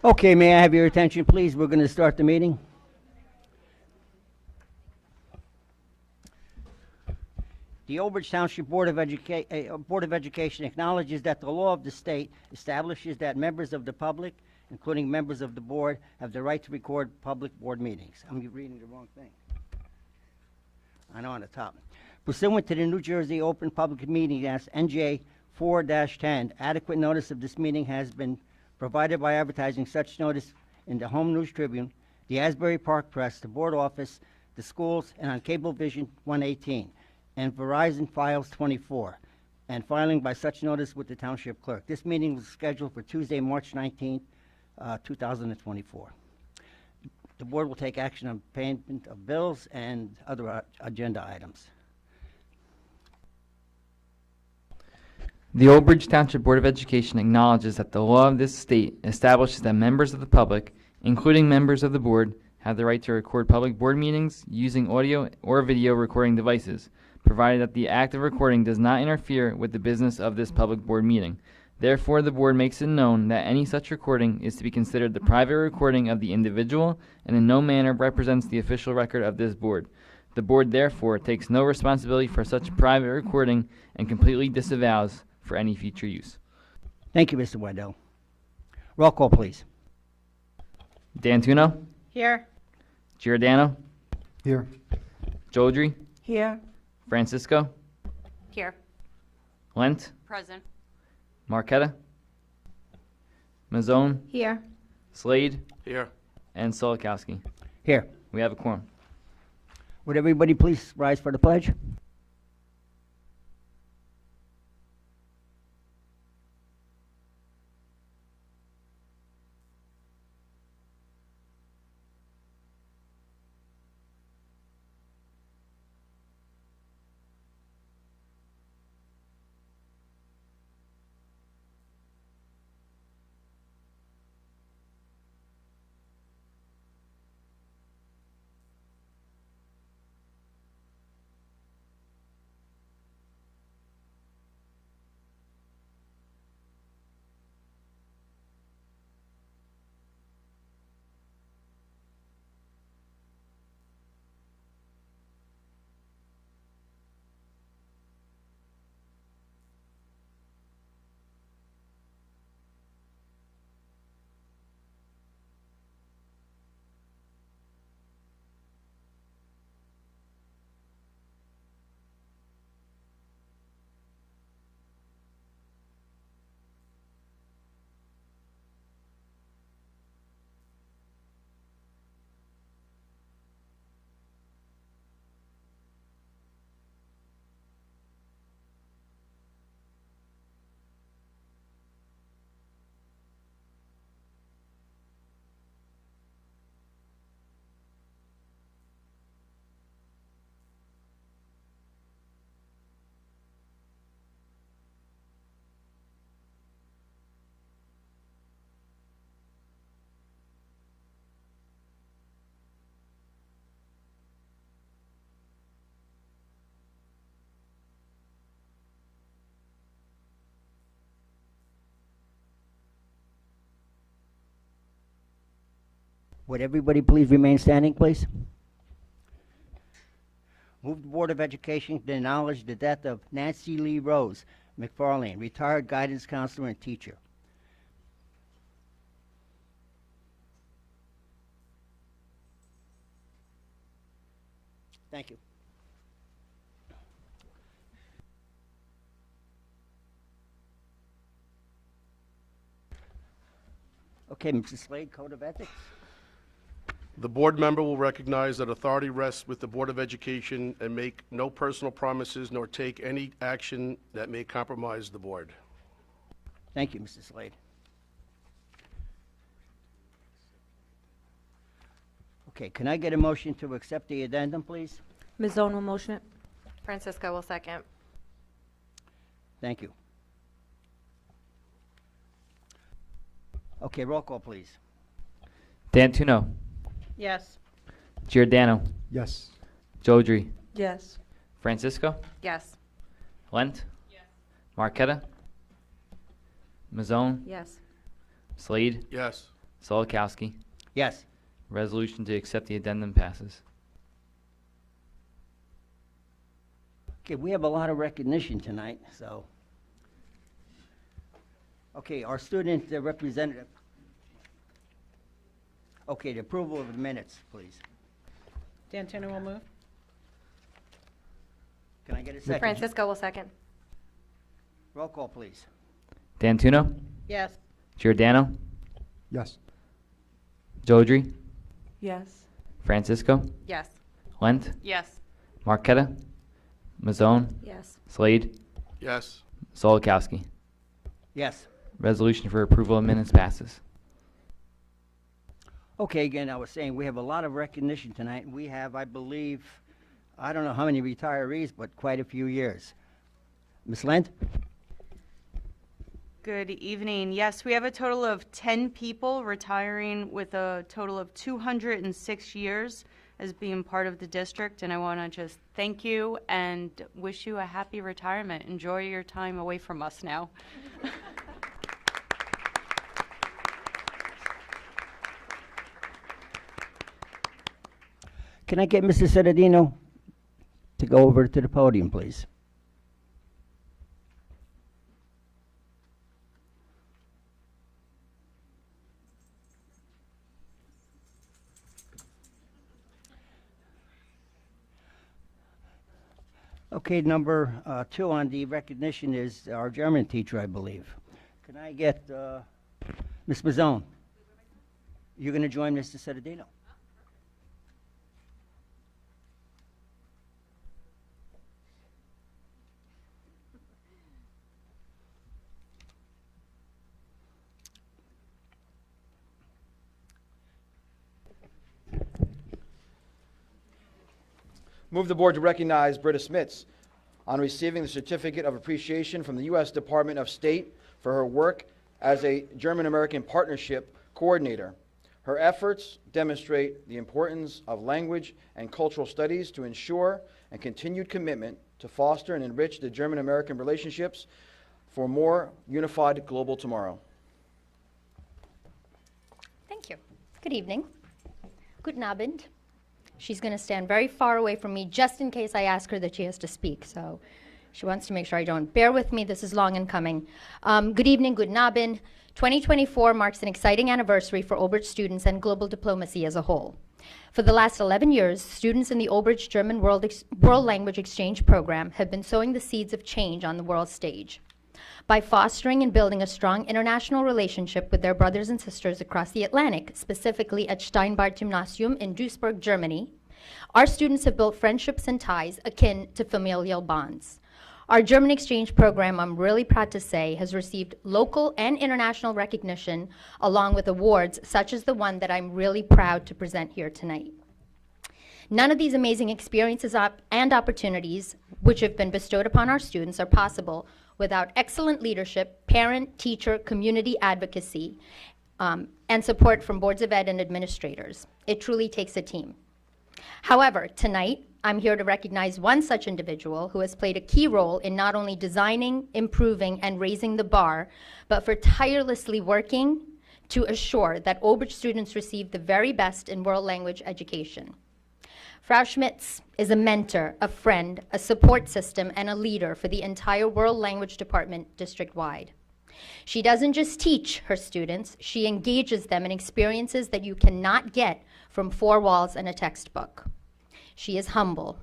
Okay, may I have your attention, please? We're going to start the meeting. The Old Bridge Township Board of Education acknowledges that the law of the state establishes that members of the public, including members of the board, have the right to record public board meetings. I'm reading the wrong thing. I know on the top. Pursuant to the New Jersey Open Public Meeting Act, NJ 4-10, adequate notice of this meeting has been provided by advertising such notice in the Home News Tribune, the Asbury Park Press, the board office, the schools, and on Cablevision 118, and Verizon Files 24, and filing by such notice with the township clerk. This meeting was scheduled for Tuesday, March 19th, 2024. The board will take action on payment of bills and other agenda items. The Old Bridge Township Board of Education acknowledges that the law of this state establishes that members of the public, including members of the board, have the right to record public board meetings using audio or video recording devices, provided that the act of recording does not interfere with the business of this public board meeting. Therefore, the board makes it known that any such recording is to be considered the private recording of the individual and in no manner represents the official record of this board. The board, therefore, takes no responsibility for such private recording and completely disavows for any future use. Thank you, Mr. Wendell. Roll call, please. D'Antuno? Here. Giordano? Here. Joldry? Here. Francisco? Here. Lent? Present. Marquetta? Mazzone? Here. Slade? Here. And Solikowski. Here. We have a quorum. Would everybody please rise for the pledge? Would everybody please remain standing, please? Move the Board of Education to acknowledge the death of Nancy Lee Rose McFarlane, retired guidance counselor and teacher. Thank you. Okay, Mr. Slade, Code of Ethics. The board member will recognize that authority rests with the Board of Education and make no personal promises nor take any action that may compromise the board. Thank you, Mr. Slade. Okay, can I get a motion to accept the addendum, please? Ms. Zone will motion it. Francisco will second. Thank you. Okay, roll call, please. D'Antuno? Yes. Giordano? Yes. Joldry? Yes. Francisco? Yes. Lent? Yes. Marquetta? Mazzone? Yes. Slade? Yes. Solakowski. Yes. Resolution to accept the addendum passes. Okay, we have a lot of recognition tonight, so. Okay, our student representative. Okay, the approval of the minutes, please. D'Antuno will move. Can I get a second? Francisco will second. Roll call, please. D'Antuno. Yes. Giordano. Yes. Jodry. Yes. Francisco. Yes. Lent. Yes. Marqueta. Mazzone. Yes. Slade. Yes. Solakowski. Yes. Resolution for approval of minutes passes. Okay, again, I was saying, we have a lot of recognition tonight. We have, I believe, I don't know how many retirees, but quite a few years. Ms. Lind? Good evening. Yes, we have a total of 10 people retiring with a total of 206 years as being part of the district, and I want to just thank you and wish you a happy retirement. Enjoy your time away from us now. Can I get Mr. Citadino to go over to the podium, please? Okay, number 2 on the recognition is our German teacher, I believe. Can I get Ms. Mazzone? You're going to join Mr. Citadino? Move the board to recognize Britta Smits on receiving the Certificate of Appreciation from the U.S. Department of State for her work as a German-American Partnership Coordinator. Her efforts demonstrate the importance of language and cultural studies to ensure a continued commitment to foster and enrich the German-American relationships for a more unified global tomorrow. Thank you. Good evening. Guten Abend. She's going to stand very far away from me just in case I ask her that she has to speak. So she wants to make sure I don't. Bear with me. This is long in coming. Good evening. Guten Abend. 2024 marks an exciting anniversary for Oberst students and global diplomacy as a whole. For the last 11 years, students in the Oberst German World Language Exchange Program have been sowing the seeds of change on the world stage. By fostering and building a strong international relationship with their brothers and sisters across the Atlantic, specifically at Steinbart Gymnasium in Duisburg, Germany, our students have built friendships and ties akin to familial bonds. Our German exchange program, I'm really proud to say, has received local and international recognition, along with awards such as the one that I'm really proud to present here tonight. None of these amazing experiences and opportunities which have been bestowed upon our students are possible without excellent leadership, parent, teacher, community advocacy, and support from boards of ed and administrators. It truly takes a team. However, tonight, I'm here to recognize one such individual who has played a key role in not only designing, improving, and raising the bar, but for tirelessly working to assure that Oberst students receive the very best in world language education. Frau Schmitz is a mentor, a friend, a support system, and a leader for the entire World Language Department district-wide. She doesn't just teach her students, she engages them in experiences that you cannot get from four walls and a textbook. She is humble.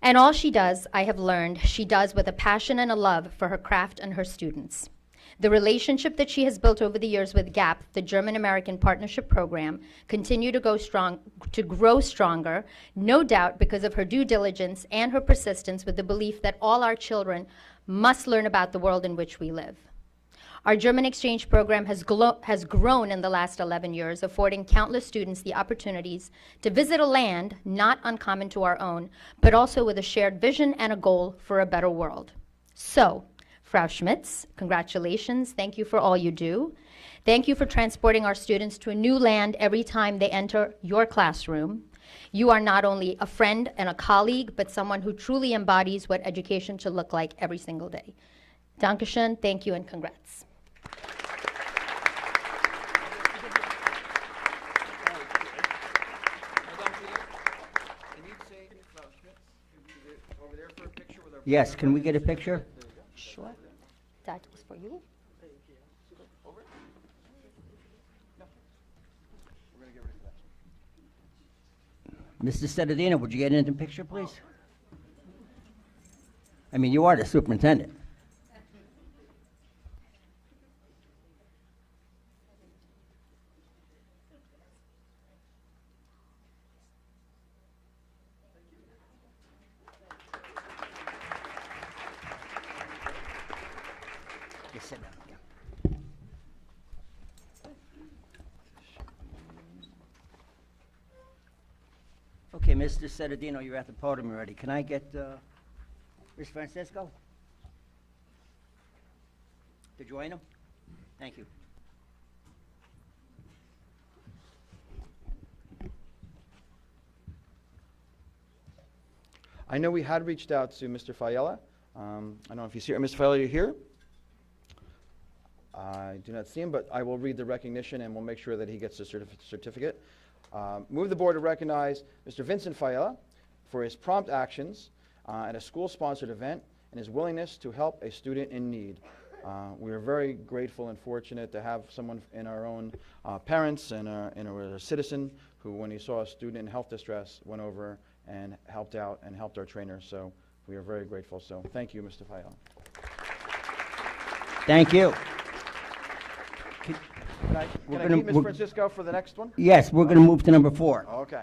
And all she does, I have learned, she does with a passion and a love for her craft and her students. The relationship that she has built over the years with GAP, the German-American Partnership Program, continue to grow stronger, no doubt because of her due diligence and her persistence with the belief that all our children must learn about the world in which we live. Our German exchange program has grown in the last 11 years, affording countless students the opportunities to visit a land not uncommon to our own, but also with a shared vision and a goal for a better world. So, Frau Schmitz, congratulations. Thank you for all you do. Thank you for transporting our students to a new land every time they enter your classroom. You are not only a friend and a colleague, but someone who truly embodies what education should look like every single day. Dankeschön, thank you, and congrats. Yes, can we get a picture? Sure. That was for you. Mr. Sedadino, would you get into the picture, please? I mean, you are the superintendent. Just sit down. Yeah. Okay, Mr. Sedadino, you're at the podium already. Can I get Ms. Francisco to join him? Thank you. I know we had reached out to Mr. Fayella. I don't know if he's here. Mr. Fayella, are you here? I do not see him, but I will read the recognition and we'll make sure that he gets the certificate. Move the board to recognize Mr. Vincent Fayella for his prompt actions at a school-sponsored event and his willingness to help a student in need. We are very grateful and fortunate to have someone in our own parents and a citizen who, when he saw a student in health distress, went over and helped out and helped our trainers. So we are very grateful. So thank you, Mr. Fayella. Thank you. Can I keep Ms. Francisco for the next one? Yes, we're going to move to number 4. Okay.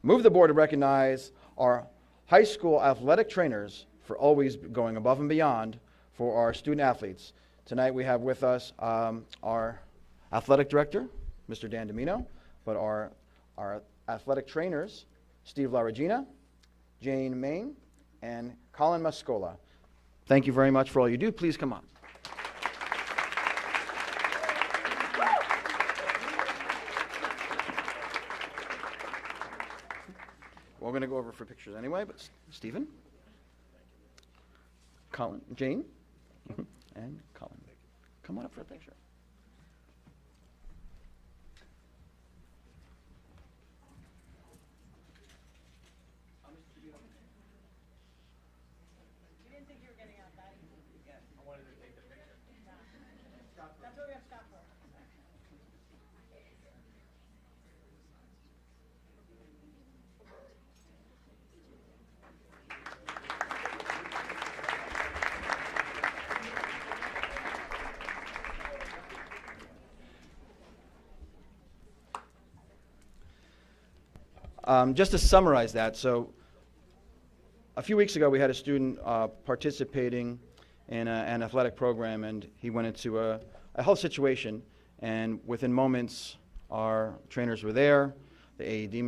Move the board to recognize our high school athletic trainers for always going above and beyond for our student athletes. Tonight we have with us our athletic director, Mr. Dan Domino, but our athletic trainers, Steve LaRegina, Jane Main, and Colin Mascola. Thank you very much for all you do. Please come on. We're going to go over for pictures anyway, but Stephen, Colin, Jane, and Colin. Come on up for a picture. Just to summarize that, so a few weeks ago we had a student participating in an athletic program, and he went into a health situation, and within moments our trainers were there, the AED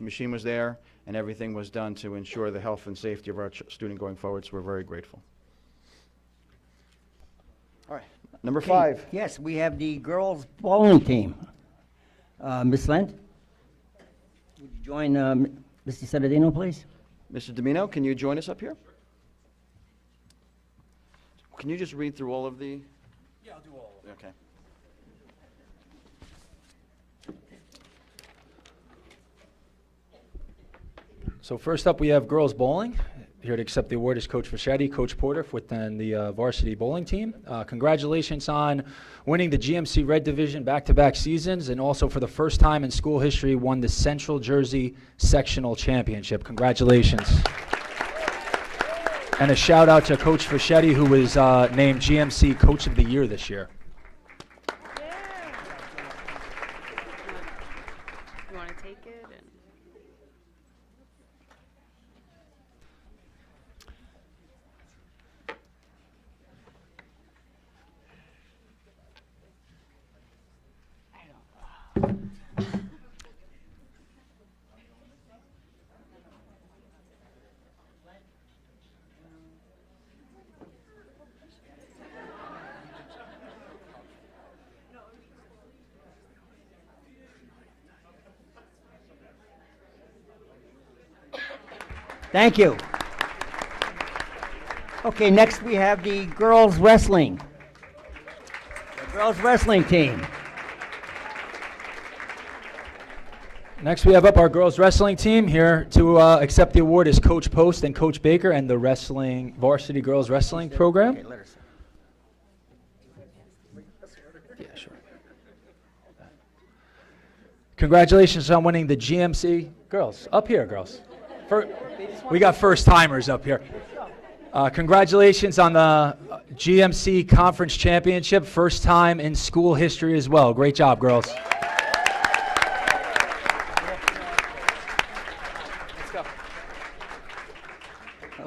machine was there, and everything was done to ensure the health and safety of our student going forward, so we're very grateful. All right, number 5. Yes, we have the girls bowling team. Ms. Lent, would you join Mr. Sedadino, please? Mr. Domino, can you join us up here? Can you just read through all of the? Yeah, I'll do all of them. Okay. So first up, we have girls bowling. Here to accept the award is Coach Fischetti, Coach Porter within the varsity bowling team. Congratulations on winning the GMC Red Division back-to-back seasons, and also for the first time in school history won the Central Jersey Sectional Championship. Congratulations. And a shout out to Coach Fischetti, who was named GMC Coach of the Year this year. You want to take it? And Thank you. Okay, next we have the girls wrestling. The girls wrestling team. Next, we have up our girls wrestling team. Here to accept the award is Coach Post and Coach Baker and the wrestling varsity girls wrestling program. Okay, let her say. Yeah, sure. Congratulations on winning the GMC. Girls, up here, girls. We got first timers up here. Congratulations on the GMC Conference Championship. First time in school history as well. Great job, girls.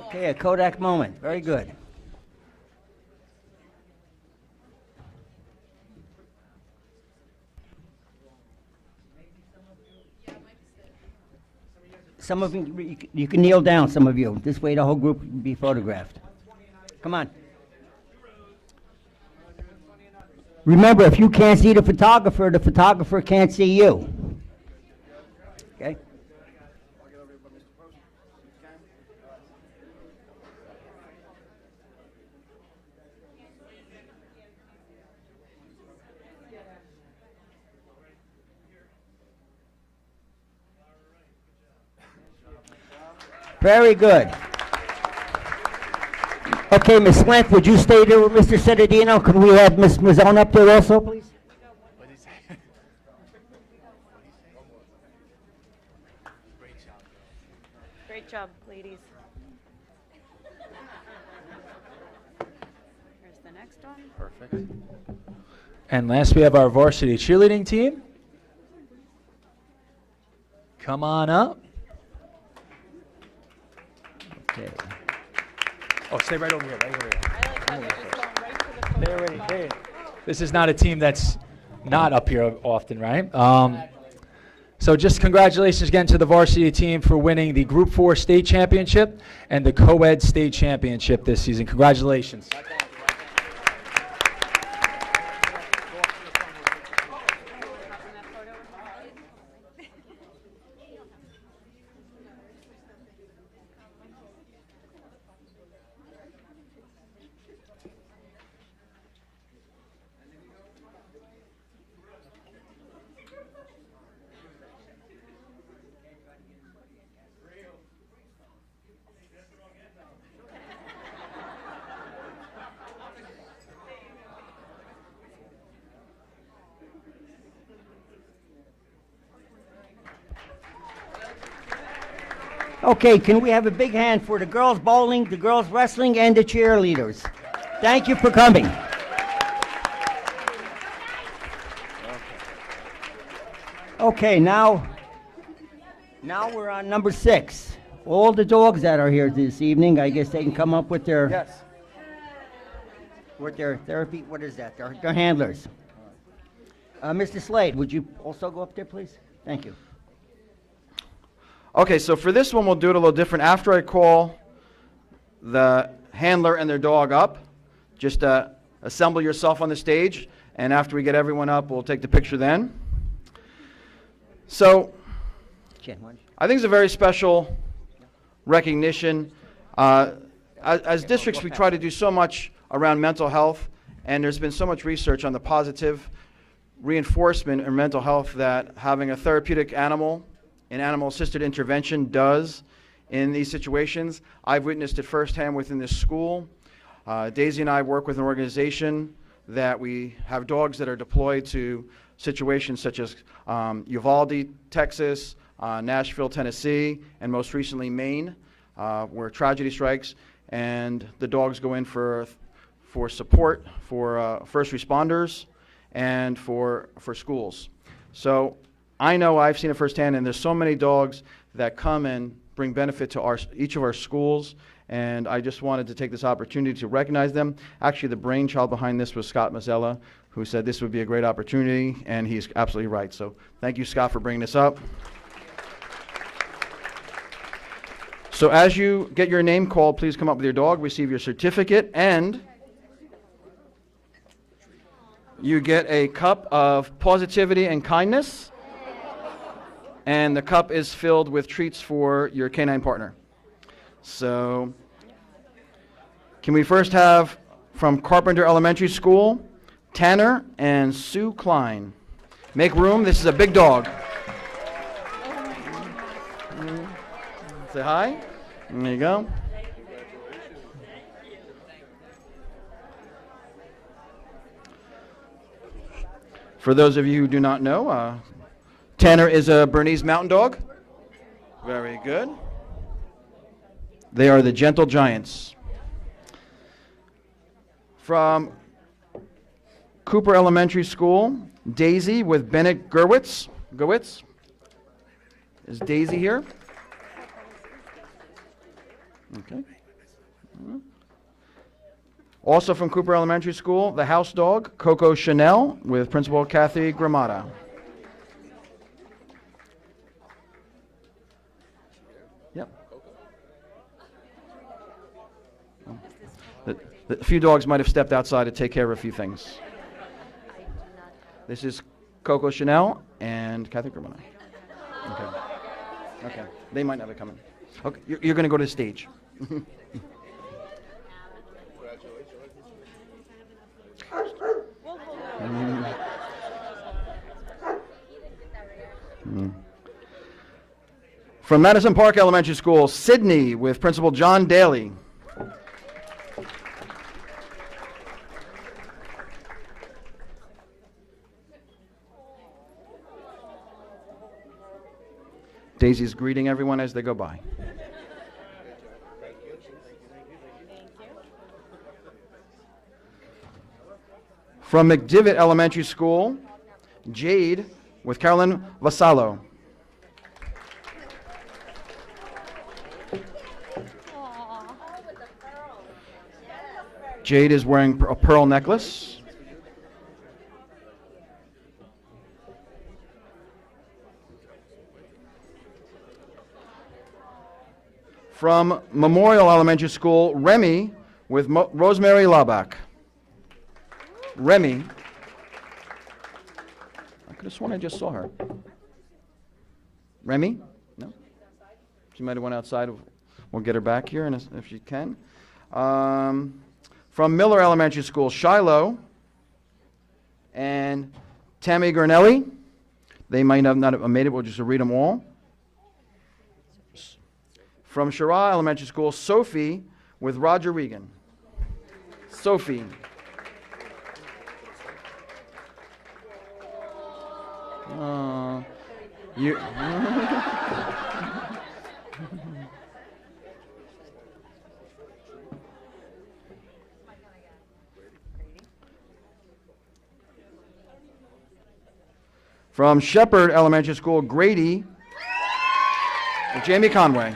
Okay, a Kodak moment. Very good. Some of you can kneel down, some of you. This way the whole group can be photographed. Come on. Remember, if you can't see the photographer can't see you. Okay? Very good. Okay, Ms. Swint, would you stay there with Mr. Citadino? Could we have Ms. Mazzone up there also, please? Great job, ladies. Here's the next one. Perfect. And last, we have our varsity cheerleading team. Come on up. Okay. Oh, stay right over here. Right over here. This is not a team that's not up here often, right? So just congratulations again to the varsity team for winning the Group 4 state championship and the co-ed state championship this season. Congratulations. Okay, can we have a big hand for the girls bowling, the girls wrestling, and the cheerleaders? Thank you for coming. Okay, now we're on number 6. All the dogs that are here this evening, I guess they can come up with their therapy. What is that? Their handlers. Mr. Slade, would you also go up there, please? Thank you. Okay, so for this one, we'll do it a little different. After I call the handler and their dog up, just assemble yourself on the stage, and after we get everyone up, we'll take the picture then. So, Jen, why don't you- I think it's a very special recognition. As districts, we try to do so much around mental health, and there's been so much research on the positive reinforcement in mental health that having a therapeutic animal and animal-assisted intervention does in these situations. I've witnessed it firsthand within this school. Daisy and I work with an organization that we have dogs that are deployed to situations such as Uvalde, Texas, Nashville, Tennessee, and most recently Maine, where tragedy strikes, and the dogs go in for support for first responders and for schools. So I know I've seen it firsthand, and there's so many dogs that come and bring benefit to each of our schools, and I just wanted to take this opportunity to recognize them. Actually, the brainchild behind this was Scott Mazzella, who said this would be a great opportunity, and he's absolutely right. So thank you, Scott, for bringing this up. So as you get your name called, please come up with your dog, receive your certificate, and you get a cup of positivity and kindness. And the cup is filled with treats for your canine partner. So, can we first have from Carpenter Elementary School, Tanner and Sue Klein. Make room, this is a big dog. Say hi. There you go. For those of you who do not know, Tanner is a Bernese Mountain Dog. Very good. They are the Gentle Giants. From Cooper Elementary School, Daisy with Bennett Gerwitz. Gerwitz? Is Daisy here? Okay. Also from Cooper Elementary School, the house dog, Coco Chanel, with Principal Kathy Gramata. Yep. The few dogs might have stepped outside to take care of a few things. This is Coco Chanel and Kathy Gramata. Okay. Okay. They might not be coming. Okay. You're going to go to the stage. From Madison Park Elementary School, Sydney, with Principal John Daly. Daisy's greeting everyone as they go by. From McDivitt Elementary School, Jade with Carolyn Vasallo. Jade is wearing a pearl necklace. From Memorial Elementary School, Remy with Rosemary Laubach. Remy. I could have sworn I just saw her. Remy? No? She might have went outside. We'll get her back here if she can. From Miller Elementary School, Shiloh and Tammy Gurnelli. They might have not have made it. We'll just read them all. From Shara Elementary School, Sophie with Roger Regan. Sophie. You. From Shepherd Elementary School, Grady with Jamie Conway.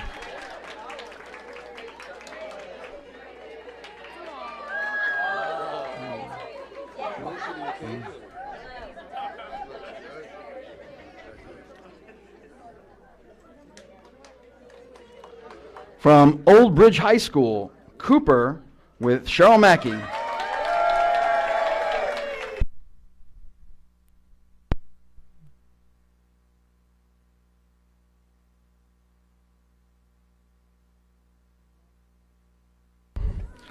From Old Bridge High School, Cooper with Cheryl Mackey.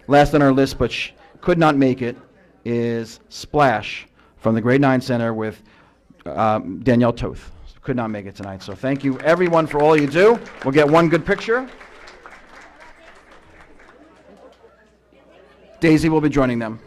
Last on our list, but could not make it, is Splash from the Grade 9 Center with Danielle Toth. Could not make it tonight. So thank you, everyone, for all you do. We'll get one good picture. Daisy will be joining them.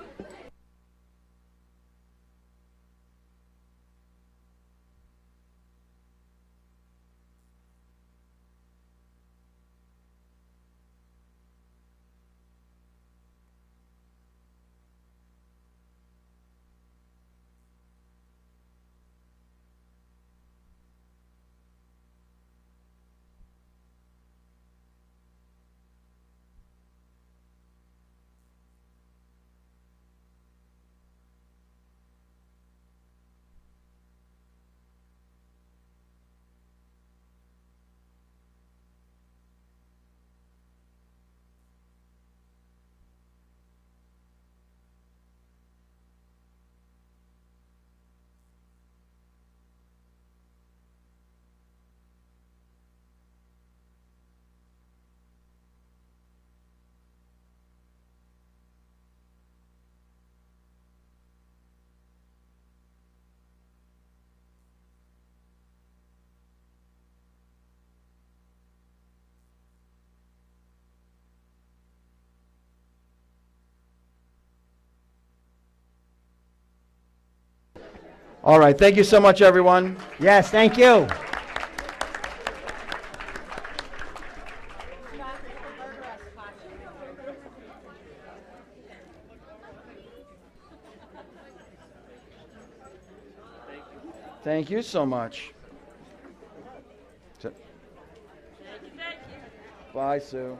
All right, thank you so much, everyone. Yes, thank you. Thank you so much. Bye, Sue.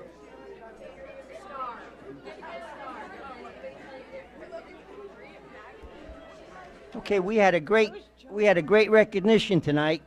Okay, we had a great recognition tonight.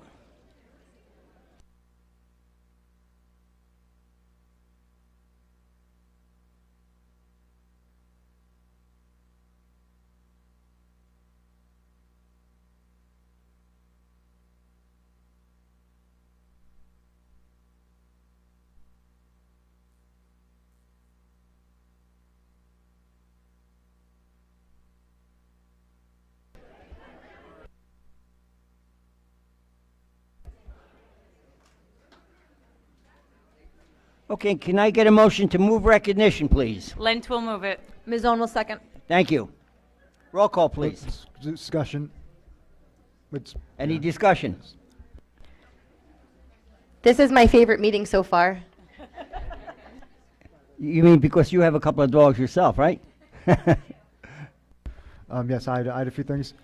Okay, can I get a motion to move recognition, please? Lent will move it. Ms. Owen will second. Thank you. Roll call, please. Discussion. Any discussion? This is my favorite meeting so far. You mean because you have a couple of dogs yourself, right? Yes, I had a few things.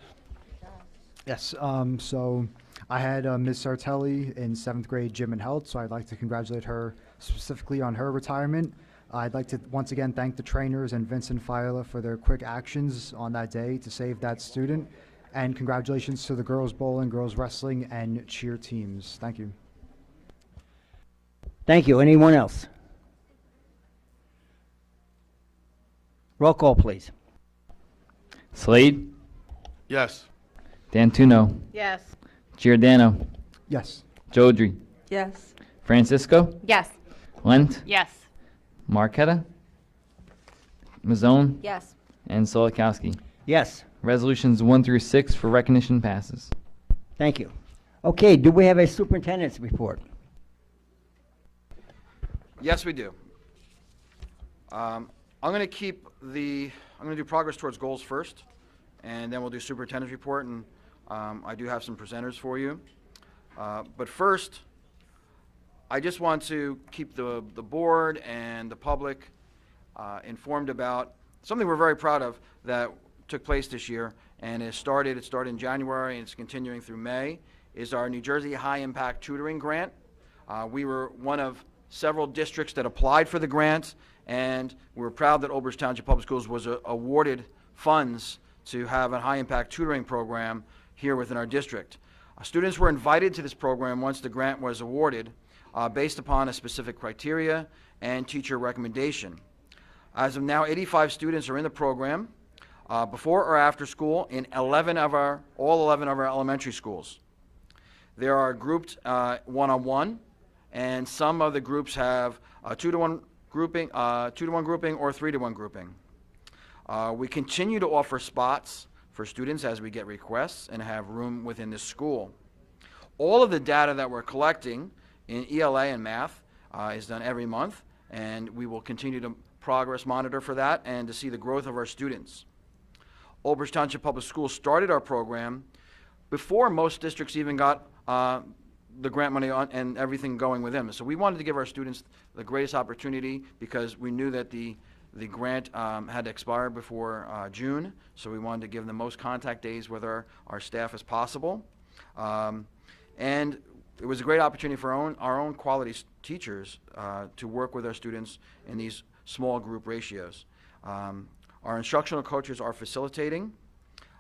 Yes, so I had Ms. Sartelli in 7th grade gym and health, so I'd like to congratulate her specifically on her retirement. I'd like to once again thank the trainers and Vincent Fiola for their quick actions on that day to save that student. And congratulations to the girls bowling, girls wrestling, and cheer teams. Thank you. Thank you. Anyone else? Roll call, please. Slade, Yes. Dantuno, Yes. Giordano, Yes. Jodry, Yes. Francisco, Yes. Lent, Yes. Marqueta, Mazzone, Yes. and Solikowski. Yes. Resolutions 1 through 6 for recognition passes. Thank you. Okay, do we have a superintendent's report? Yes, we do. I'm going to do progress towards goals first, and then we'll do superintendent's report, and I do have some presenters for you. But first, I just want to keep the board and the public informed about something we're very proud of that took place this year, and it started in January and it's continuing through May, is our New Jersey High Impact Tutoring Grant. We were one of several districts that applied for the grant, and we're proud that Old Bridge Township Public Schools was awarded funds to have a high impact tutoring program here within our district. Students were invited to this program once the grant was awarded based upon a specific criteria and teacher recommendation. As of now, 85 students are in the program before or after school in all 11 of our elementary schools. They are grouped one-on-one, and some of the groups have a 2-to-1 grouping, or 3-to-1 grouping. We continue to offer spots for students as we get requests and have room within the school. All of the data that we're collecting in ELA and math is done every month, and we will continue to progress monitor for that and to see the growth of our students. Old Bridge Township Public Schools started our program before most districts even got the grant money on and everything going with them. So we wanted to give our students the greatest opportunity because we knew that the grant had expired before June, so we wanted to give them the most contact days with our staff as possible. And it was a great opportunity for our own quality teachers to work with our students in these small group ratios. Our instructional coaches are facilitating.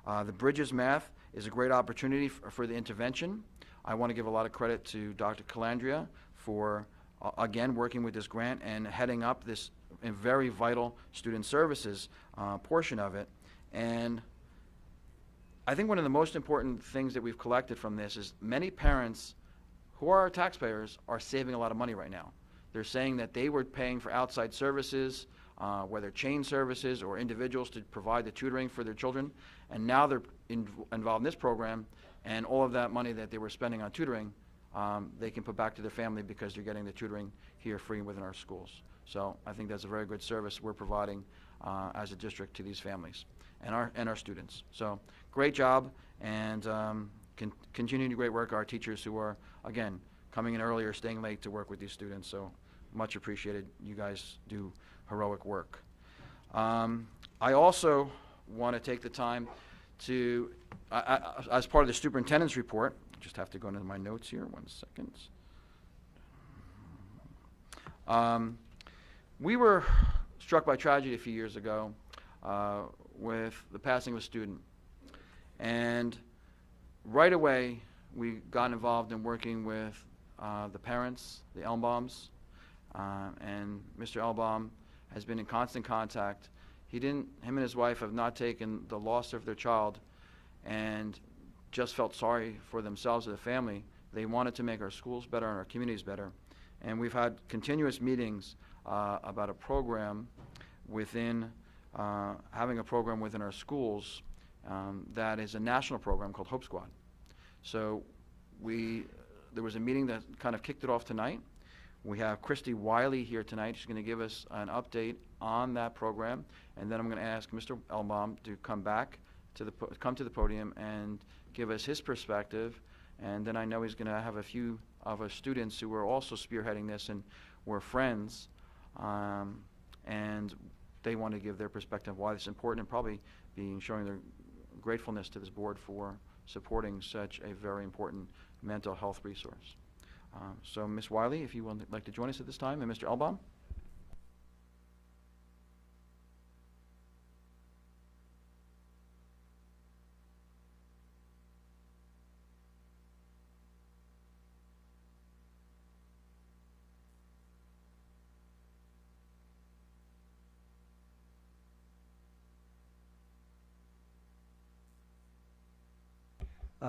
The Bridges Math is a great opportunity for the intervention. I want to give a lot of credit to Dr. Calandria for, again, working with this grant and heading up this very vital student services portion of it. And I think one of the most important things that we've collected from this is many parents who are our taxpayers are saving a lot of money right now. They're saying that they were paying for outside services, whether chain services or individuals to provide the tutoring for their children, and now they're involved in this program, and all of that money that they were spending on tutoring, they can put back to their family because they're getting the tutoring here free within our schools. So I think that's a very good service we're providing as a district to these families. and our students. So great job, and continuing great work. Our teachers who are, again, coming in earlier, staying late to work with these students. So much appreciated. You guys do heroic work. I also want to take the time to, as part of the superintendent's report, just have to go into my notes here, 1 second. We were struck by tragedy a few years ago with the passing of a student. And right away, we got involved in working with the parents, the Elmbaums, and Mr. Elmbaum has been in constant contact. Him and his wife have not taken the loss of their child and just felt sorry for themselves and the family. They wanted to make our schools better and our communities better. And we've had continuous meetings about a program within, having a program within our schools that is a national program called Hope Squad. So there was a meeting that kind of kicked it off tonight. We have Christy Wiley here tonight. She's going to give us an update on that program, and then I'm going to ask Mr. Elmbaum to come to the podium and give us his perspective. And then I know he's going to have a few of our students who are also spearheading this and were friends, and they want to give their perspective why this is important, and probably showing their gratefulness to this board for supporting such a very important mental health resource. So Ms. Wiley, if you would like to join us at this time, and Mr. Elmbaum.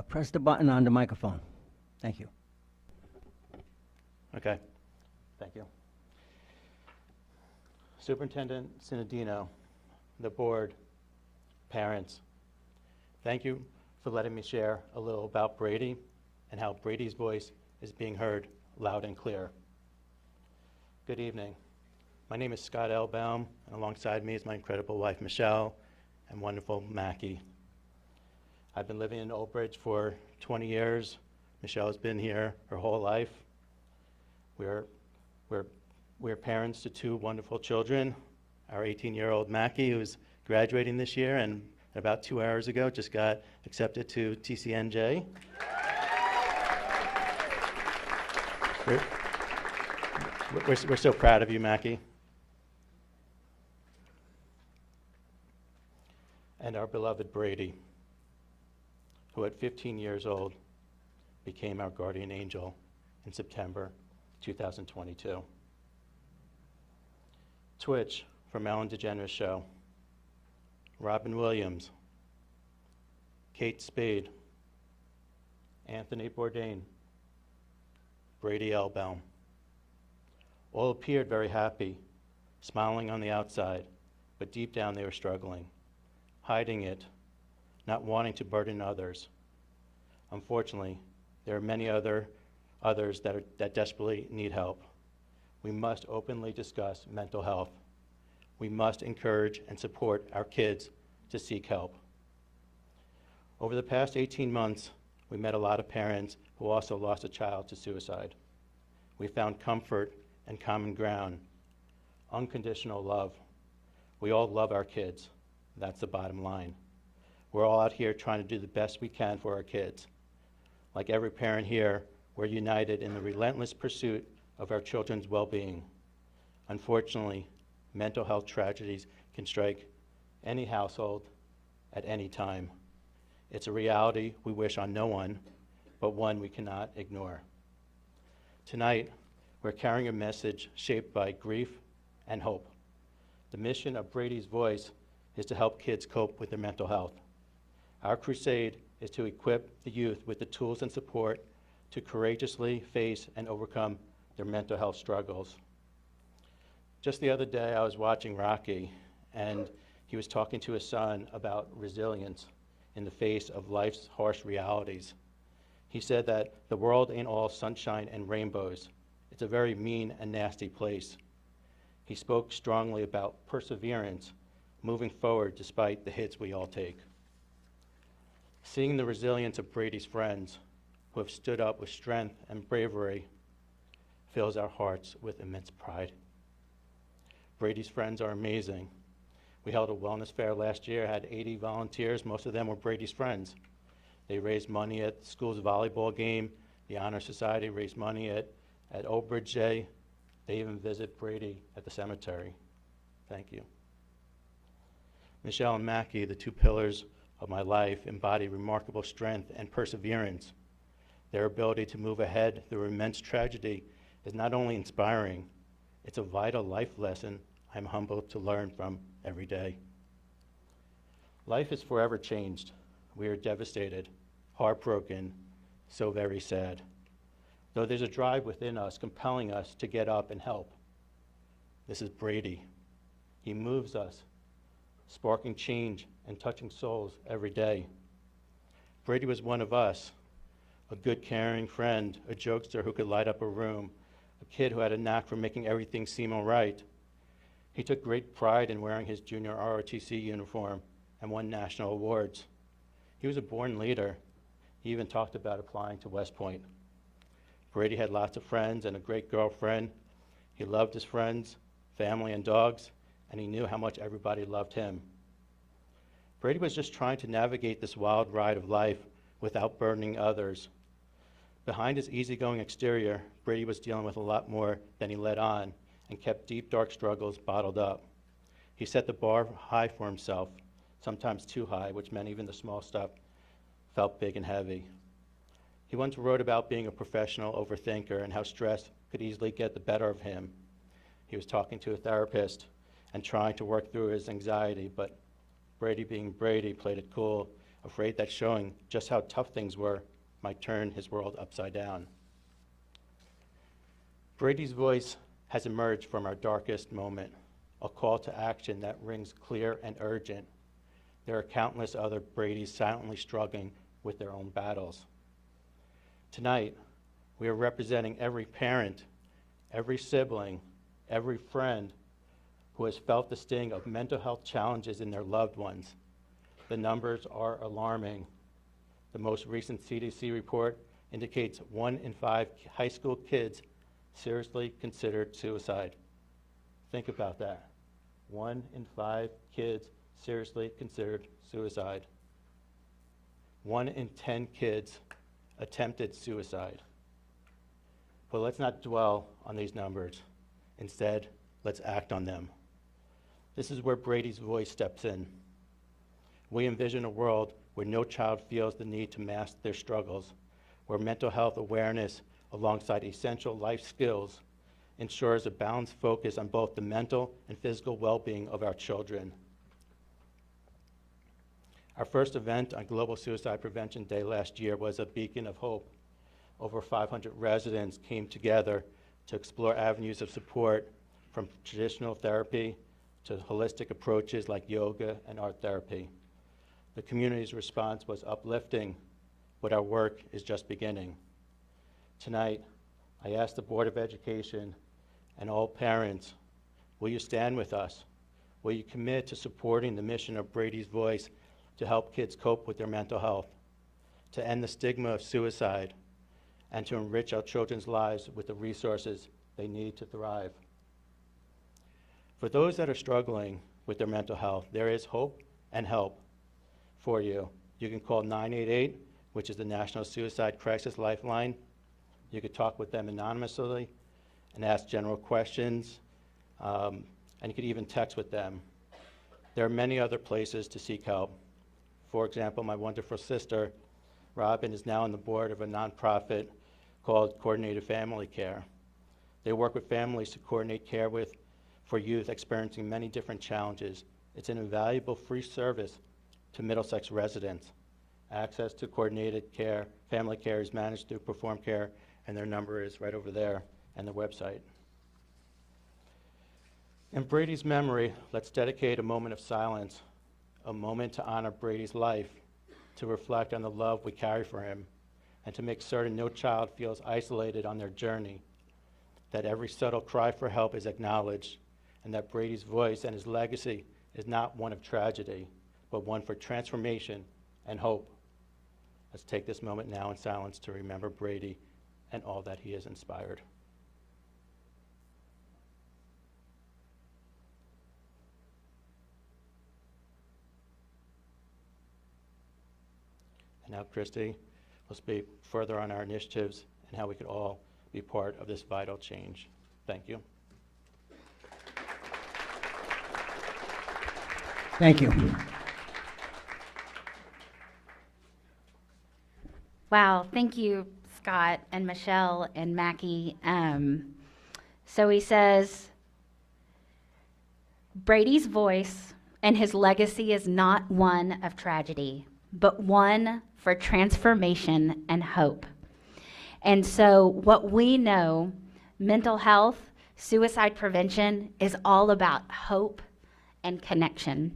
Press the button on the microphone. Thank you. Okay, thank you. Superintendent Sinadino, the board, parents, thank you for letting me share a little about Brady and how Brady's voice is being heard loud and clear. Good evening. My name is Scott Elbaum, and alongside me is my incredible wife, Michelle, and wonderful Mackie. I've been living in Old Bridge for 20 years. Michelle's been here her whole life. We're parents to two wonderful children. Our 18-year-old Mackie, who's graduating this year, and about 2 hours ago just got accepted to TCNJ. We're so proud of you, Mackie. And our beloved Brady, who at 15 years old became our guardian angel in September 2022. Twitch from Ellen DeGeneres Show, Robin Williams, Kate Spade, Anthony Bourdain, Brady Elbaum, all appeared very happy, smiling on the outside, but deep down they were struggling, hiding it, not wanting to burden others. Unfortunately, there are many others that desperately need help. We must openly discuss mental health. We must encourage and support our kids to seek help. Over the past 18 months, we met a lot of parents who also lost a child to suicide. We found comfort and common ground, unconditional love. We all love our kids. That's the bottom line. We're all out here trying to do the best we can for our kids. Like every parent here, we're united in the relentless pursuit of our children's well-being. Unfortunately, mental health tragedies can strike any household at any time. It's a reality we wish on no one, but one we cannot ignore. Tonight, we're carrying a message shaped by grief and hope. The mission of Brady's Voice is to help kids cope with their mental health. Our crusade is to equip the youth with the tools and support to courageously face and overcome their mental health struggles. Just the other day, I was watching Rocky, and he was talking to his son about resilience in the face of life's harsh realities. He said that the world ain't all sunshine and rainbows. It's a very mean and nasty place. He spoke strongly about perseverance moving forward despite the hits we all take. Seeing the resilience of Brady's friends, who have stood up with strength and bravery, fills our hearts with immense pride. Brady's friends are amazing. We held a wellness fair last year, had 80 volunteers. Most of them were Brady's friends. They raised money at the school's volleyball game. The Honor Society raised money at Old Bridge Day. They even visit Brady at the cemetery. Thank you. Michelle and Mackie, the two pillars of my life, embody remarkable strength and perseverance. Their ability to move ahead through immense tragedy is not only inspiring, it's a vital life lesson I'm humbled to learn from every day. Life is forever changed. We are devastated, heartbroken, so very sad. Though there's a drive within us compelling us to get up and help. This is Brady. He moves us, sparking change and touching souls every day. Brady was one of us, a good, caring friend, a jokester who could light up a room, a kid who had a knack for making everything seem all right. He took great pride in wearing his junior ROTC uniform and won national awards. He was a born leader. He even talked about applying to West Point. Brady had lots of friends and a great girlfriend. He loved his friends, family, and dogs, and he knew how much everybody loved him. Brady was just trying to navigate this wild ride of life without burdening others. Behind his easygoing exterior, Brady was dealing with a lot more than he let on and kept deep, dark struggles bottled up. He set the bar high for himself, sometimes too high, which meant even the small stuff felt big and heavy. He once wrote about being a professional overthinker and how stress could easily get the better of him. He was talking to a therapist and trying to work through his anxiety, but Brady, being Brady, played it cool, afraid that showing just how tough things were might turn his world upside down. Brady's voice has emerged from our darkest moment, a call to action that rings clear and urgent. There are countless other Bradys silently struggling with their own battles. Tonight, we are representing every parent, every sibling, every friend who has felt the sting of mental health challenges in their loved ones. The numbers are alarming. The most recent CDC report indicates 1 in 5 high school kids seriously considered suicide. Think about that. 1 in 5 kids seriously considered suicide. 1 in 10 kids attempted suicide. But let's not dwell on these numbers. Instead, let's act on them. This is where Brady's voice steps in. We envision a world where no child feels the need to mask their struggles, where mental health awareness alongside essential life skills ensures a balanced focus on both the mental and physical well-being of our children. Our first event on Global Suicide Prevention Day last year was a beacon of hope. Over 500 residents came together to explore avenues of support, from traditional therapy to holistic approaches like yoga and art therapy. The community's response was uplifting, but our work is just beginning. Tonight, I ask the Board of Education and all parents, will you stand with us? Will you commit to supporting the mission of Brady's Voice to help kids cope with their mental health, to end the stigma of suicide, and to enrich our children's lives with the resources they need to thrive? For those that are struggling with their mental health, there is hope and help for you. You can call 988, which is the National Suicide Crisis Lifeline. You could talk with them anonymously and ask general questions, and you could even text with them. There are many other places to seek help. For example, my wonderful sister, Robin, is now on the board of a nonprofit called Coordinated Family Care. They work with families to coordinate care for youth experiencing many different challenges. It's an invaluable free service to Middlesex residents. Access to coordinated care, family care is managed through Perform Care, and their number is right over there and the website. In Brady's memory, let's dedicate a moment of silence, a moment to honor Brady's life, to reflect on the love we carry for him, and to make certain no child feels isolated on their journey, that every subtle cry for help is acknowledged, and that Brady's voice and his legacy is not one of tragedy, but one for transformation and hope. Let's take this moment now in silence to remember Brady and all that he has inspired. And now, Christy will speak further on our initiatives and how we could all be part of this vital change. Thank you. Thank you. Wow, thank you, Scott and Michelle and Mackie. So he says, Brady's voice and his legacy is not one of tragedy, but one for transformation and hope. And so what we know, mental health, suicide prevention, is all about hope and connection.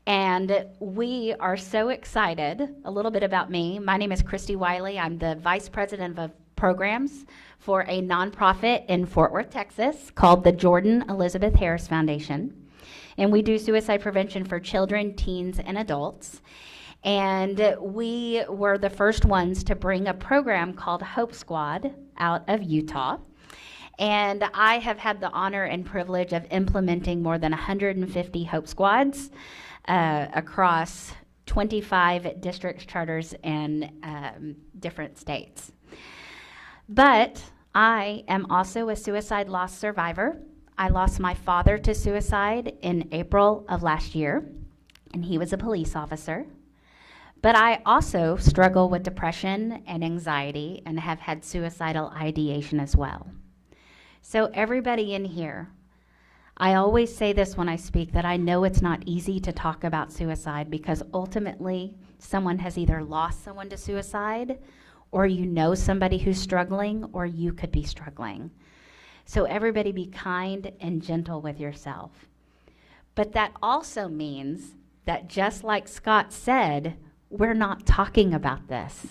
And we are so excited. A little bit about me. My name is Christy Wiley. I'm the Vice President of Programs for a nonprofit in Fort Worth, Texas called the Jordan Elizabeth Harris Foundation. And we do suicide prevention for children, teens, and adults. And we were the first ones to bring a program called Hope Squad out of Utah. And I have had the honor and privilege of implementing more than 150 Hope Squads across 25 districts, charters, and different states. But I am also a suicide loss survivor. I lost my father to suicide in April of last year, and he was a police officer. But I also struggle with depression and anxiety and have had suicidal ideation as well. So everybody in here, I always say this when I speak, that I know it's not easy to talk about suicide because ultimately someone has either lost someone to suicide, or you know somebody who's struggling, or you could be struggling. So everybody be kind and gentle with yourself. But that also means that, just like Scott said, we're not talking about this,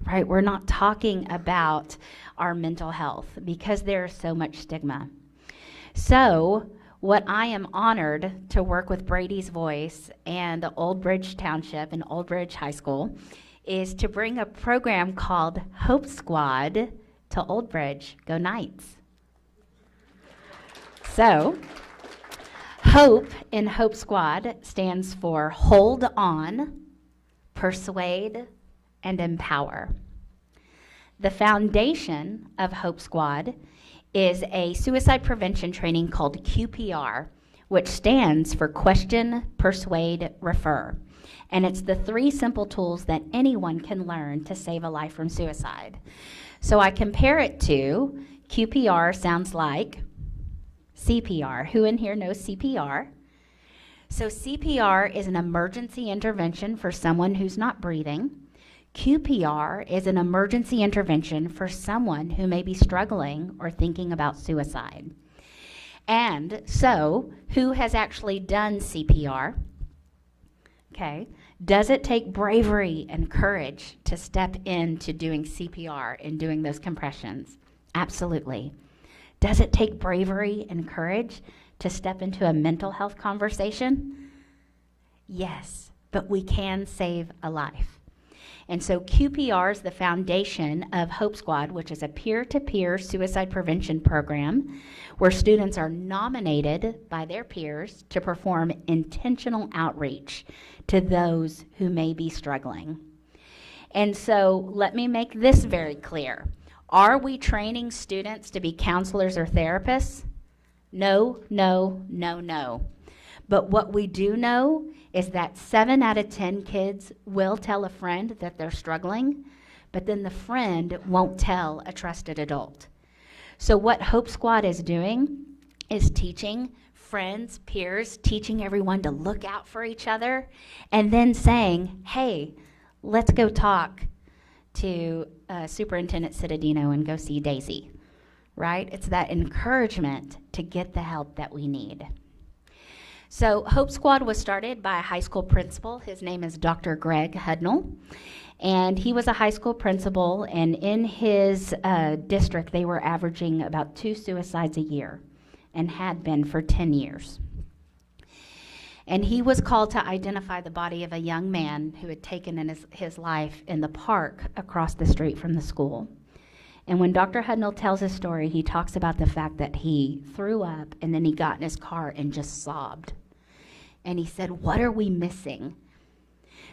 right? We're not talking about our mental health because there's so much stigma. So what I am honored to work with Brady's Voice and Old Bridge Township and Old Bridge High School is to bring a program called Hope Squad to Old Bridge. Go Knights. So HOPE in Hope Squad stands for Hold On, Persuade, and Empower. The foundation of Hope Squad is a suicide prevention training called QPR, which stands for Question, Persuade, Refer. And it's the 3 simple tools that anyone can learn to save a life from suicide. So I compare it to QPR sounds like CPR. Who in here knows CPR? So CPR is an emergency intervention for someone who's not breathing. QPR is an emergency intervention for someone who may be struggling or thinking about suicide. And so, who has actually done CPR? Okay. Does it take bravery and courage to step into doing CPR and doing those compressions? Absolutely. Does it take bravery and courage to step into a mental health conversation? Yes, but we can save a life. And so QPR is the foundation of Hope Squad, which is a peer-to-peer suicide prevention program where students are nominated by their peers to perform intentional outreach to those who may be struggling. And so let me make this very clear. Are we training students to be counselors or therapists? No, no, no, no. But what we do know is that 7 out of 10 kids will tell a friend that they're struggling, but then the friend won't tell a trusted adult. So what Hope Squad is doing is teaching friends, peers, teaching everyone to look out for each other, and then saying, hey, let's go talk to Superintendent Citadino and go see Daisy, right? It's that encouragement to get the help that we need. So Hope Squad was started by a high school principal. His name is Dr. Greg Hudnall. And he was a high school principal, and in his district, they were averaging about 2 suicides a year and had been for 10 years. And he was called to identify the body of a young man who had taken in his life in the park across the street from the school. And when Dr. Hudnall tells his story, he talks about the fact that he threw up and then he got in his car and just sobbed. And he said, "What are we missing?"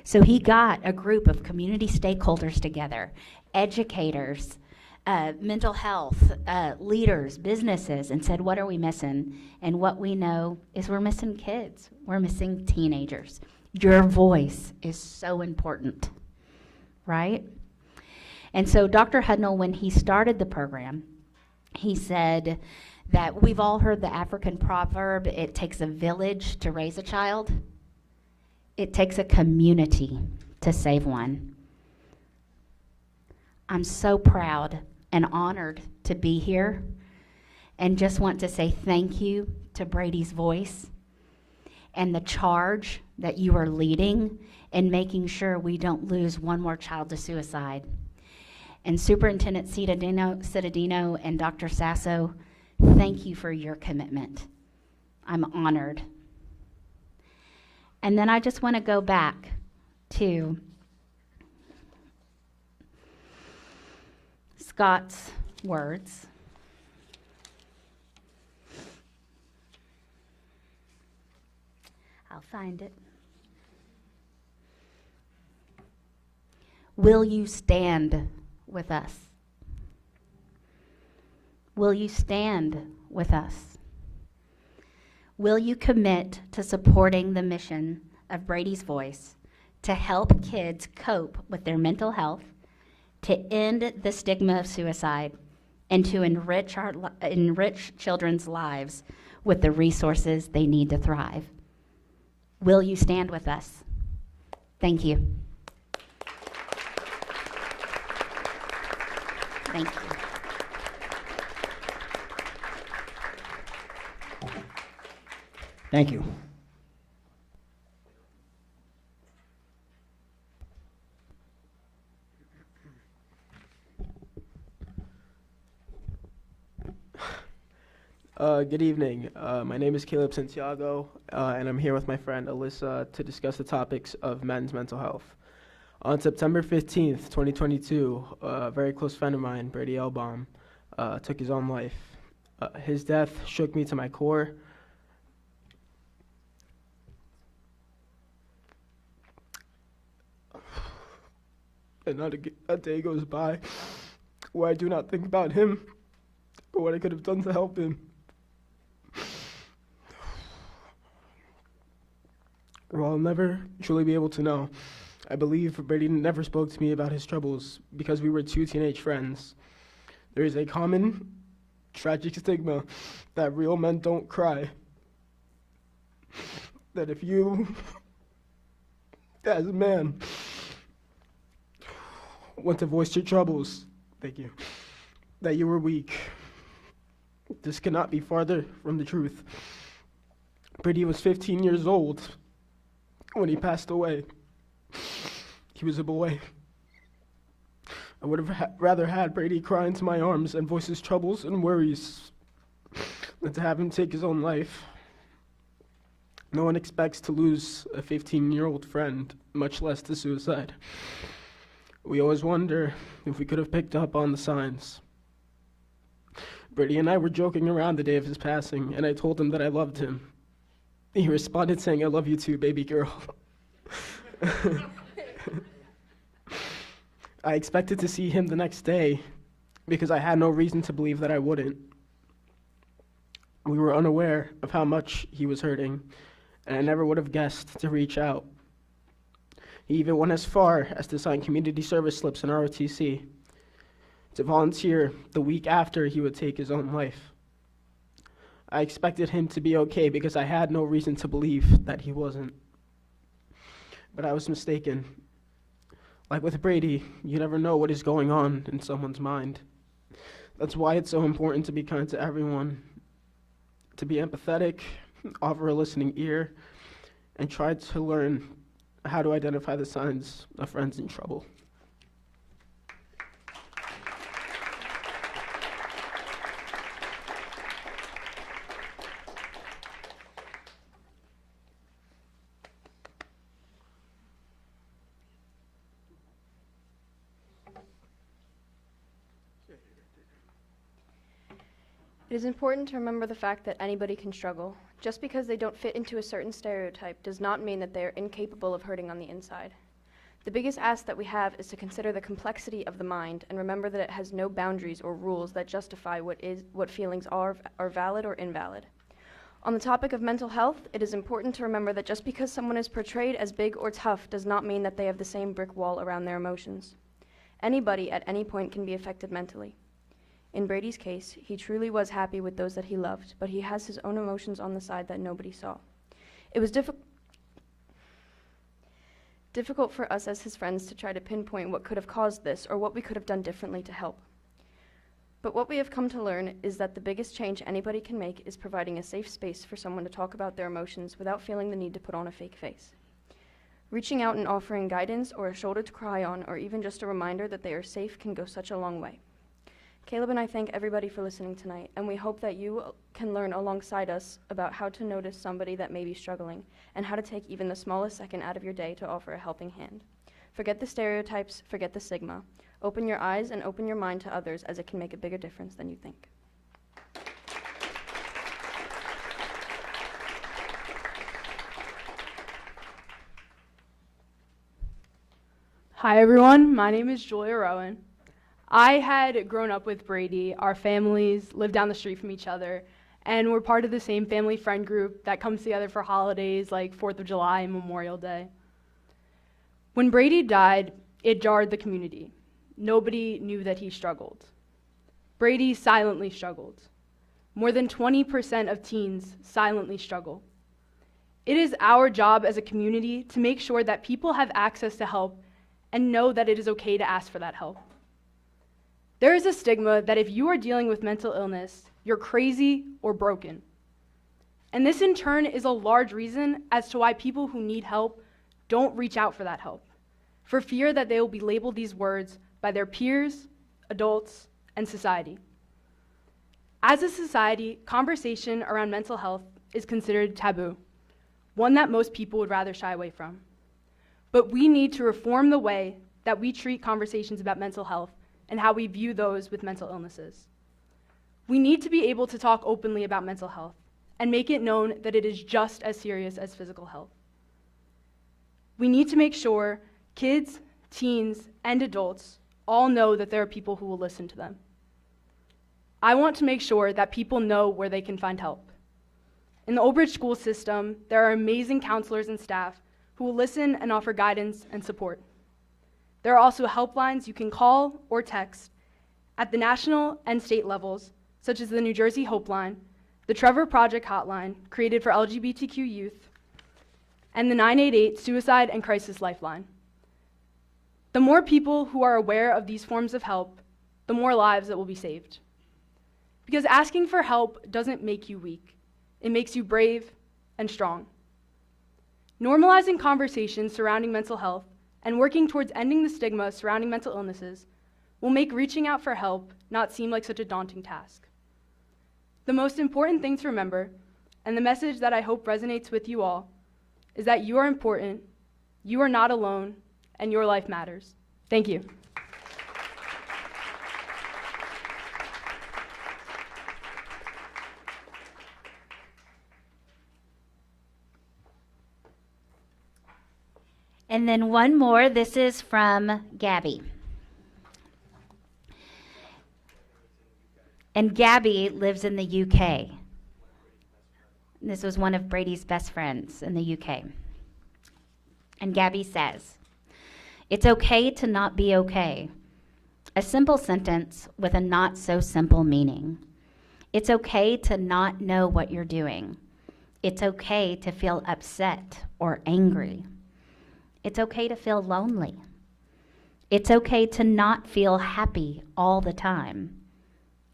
So he got a group of community stakeholders together, educators, mental health leaders, businesses, and said, "What are we missing?" And what we know is we're missing kids. We're missing teenagers. Your voice is so important, right? And so Dr. Hudnall, when he started the program, he said that we've all heard the African proverb, it takes a village to raise a child. It takes a community to save one. I'm so proud and honored to be here and just want to say thank you to Brady's Voice and the charge that you are leading in making sure we don't lose one more child to suicide. And Superintendent Cittadino and Dr. Sasso, thank you for your commitment. I'm honored. And then I just want to go back to Scott's words. I'll find it. Will you stand with us? Will you stand with us? Will you commit to supporting the mission of Brady's Voice to help kids cope with their mental health, to end the stigma of suicide, and to enrich children's lives with the resources they need to thrive? Will you stand with us? Thank you. Thank you. Thank you. Good evening. My name is Caleb Santiago, and I'm here with my friend Alyssa to discuss the topics of men's mental health. On September 15th, 2022, a very close friend of mine, Brady Elbaum, took his own life. His death shook me to my core. And not a day goes by where I do not think about him or what I could have done to help him. Well, I'll never truly be able to know. I believe Brady never spoke to me about his troubles because we were two teenage friends. There is a common tragic stigma that real men don't cry. That if you, as a man, want to voice your troubles, thank you, that you were weak. This cannot be farther from the truth. Brady was 15 years old when he passed away. He was a boy. I would have rather had Brady cry into my arms and voice his troubles and worries than to have him take his own life. No one expects to lose a 15-year-old friend, much less to suicide. We always wonder if we could have picked up on the signs. Brady and I were joking around the day of his passing, and I told him that I loved him. He responded saying, "I love you too, baby girl." I expected to see him the next day because I had no reason to believe that I wouldn't. We were unaware of how much he was hurting, and I never would have guessed to reach out. He even went as far as to sign community service slips in ROTC to volunteer the week after he would take his own life. I expected him to be okay because I had no reason to believe that he wasn't. But I was mistaken. Like with Brady, you never know what is going on in someone's mind. That's why it's so important to be kind to everyone, to be empathetic, offer a listening ear, and try to learn how to identify the signs of friends in trouble. It is important to remember the fact that anybody can struggle. Just because they don't fit into a certain stereotype does not mean that they are incapable of hurting on the inside. The biggest ask that we have is to consider the complexity of the mind and remember that it has no boundaries or rules that justify what feelings are valid or invalid. On the topic of mental health, it is important to remember that just because someone is portrayed as big or tough does not mean that they have the same brick wall around their emotions. Anybody at any point can be affected mentally. In Brady's case, he truly was happy with those that he loved, but he has his own emotions on the side that nobody saw. It was difficult for us as his friends to try to pinpoint what could have caused this or what we could have done differently to help. But what we have come to learn is that the biggest change anybody can make is providing a safe space for someone to talk about their emotions without feeling the need to put on a fake face. Reaching out and offering guidance or a shoulder to cry on or even just a reminder that they are safe can go such a long way. Caleb and I thank everybody for listening tonight, and we hope that you can learn alongside us about how to notice somebody that may be struggling and how to take even the smallest second out of your day to offer a helping hand. Forget the stereotypes, forget the stigma. Open your eyes and open your mind to others, as it can make a bigger difference than you think. Hi everyone, my name is Julia Rowan. I had grown up with Brady. Our families lived down the street from each other, and we're part of the same family friend group that comes together for holidays like 4th of July and Memorial Day. When Brady died, it jarred the community. Nobody knew that he struggled. Brady silently struggled. More than 20% of teens silently struggle. It is our job as a community to make sure that people have access to help and know that it is okay to ask for that help. There is a stigma that if you are dealing with mental illness, you're crazy or broken. And this in turn is a large reason as to why people who need help don't reach out for that help, for fear that they will be labeled these words by their peers, adults, and society. As a society, conversation around mental health is considered taboo, one that most people would rather shy away from. But we need to reform the way that we treat conversations about mental health and how we view those with mental illnesses. We need to be able to talk openly about mental health and make it known that it is just as serious as physical health. We need to make sure kids, teens, and adults all know that there are people who will listen to them. I want to make sure that people know where they can find help. In the Old Bridge school system, there are amazing counselors and staff who will listen and offer guidance and support. There are also helplines you can call or text at the national and state levels, such as the New Jersey Hope Line, the Trevor Project Hotline, created for LGBTQ youth, and the 988 Suicide and Crisis Lifeline. The more people who are aware of these forms of help, the more lives that will be saved. Because asking for help doesn't make you weak. It makes you brave and strong. Normalizing conversations surrounding mental health and working towards ending the stigma surrounding mental illnesses will make reaching out for help not seem like such a daunting task. The most important thing to remember, and the message that I hope resonates with you all, is that you are important, you are not alone, and your life matters. Thank you. And then one more. This is from Gabby. And Gabby lives in the UK. This was one of Brady's best friends in the UK. And Gabby says, "It's okay to not be okay." A simple sentence with a not so simple meaning. It's okay to not know what you're doing. It's okay to feel upset or angry. It's okay to feel lonely. It's okay to not feel happy all the time.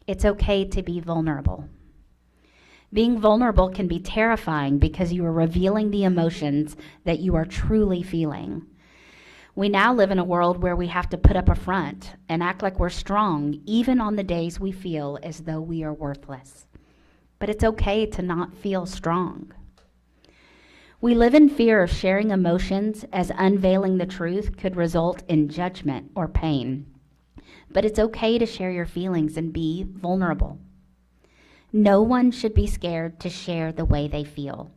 It's okay to be vulnerable. Being vulnerable can be terrifying because you are revealing the emotions that you are truly feeling. We now live in a world where we have to put up a front and act like we're strong, even on the days we feel as though we are worthless. But it's okay to not feel strong. We live in fear of sharing emotions, as unveiling the truth could result in judgment or pain. But it's okay to share your feelings and be vulnerable. No one should be scared to share the way they feel.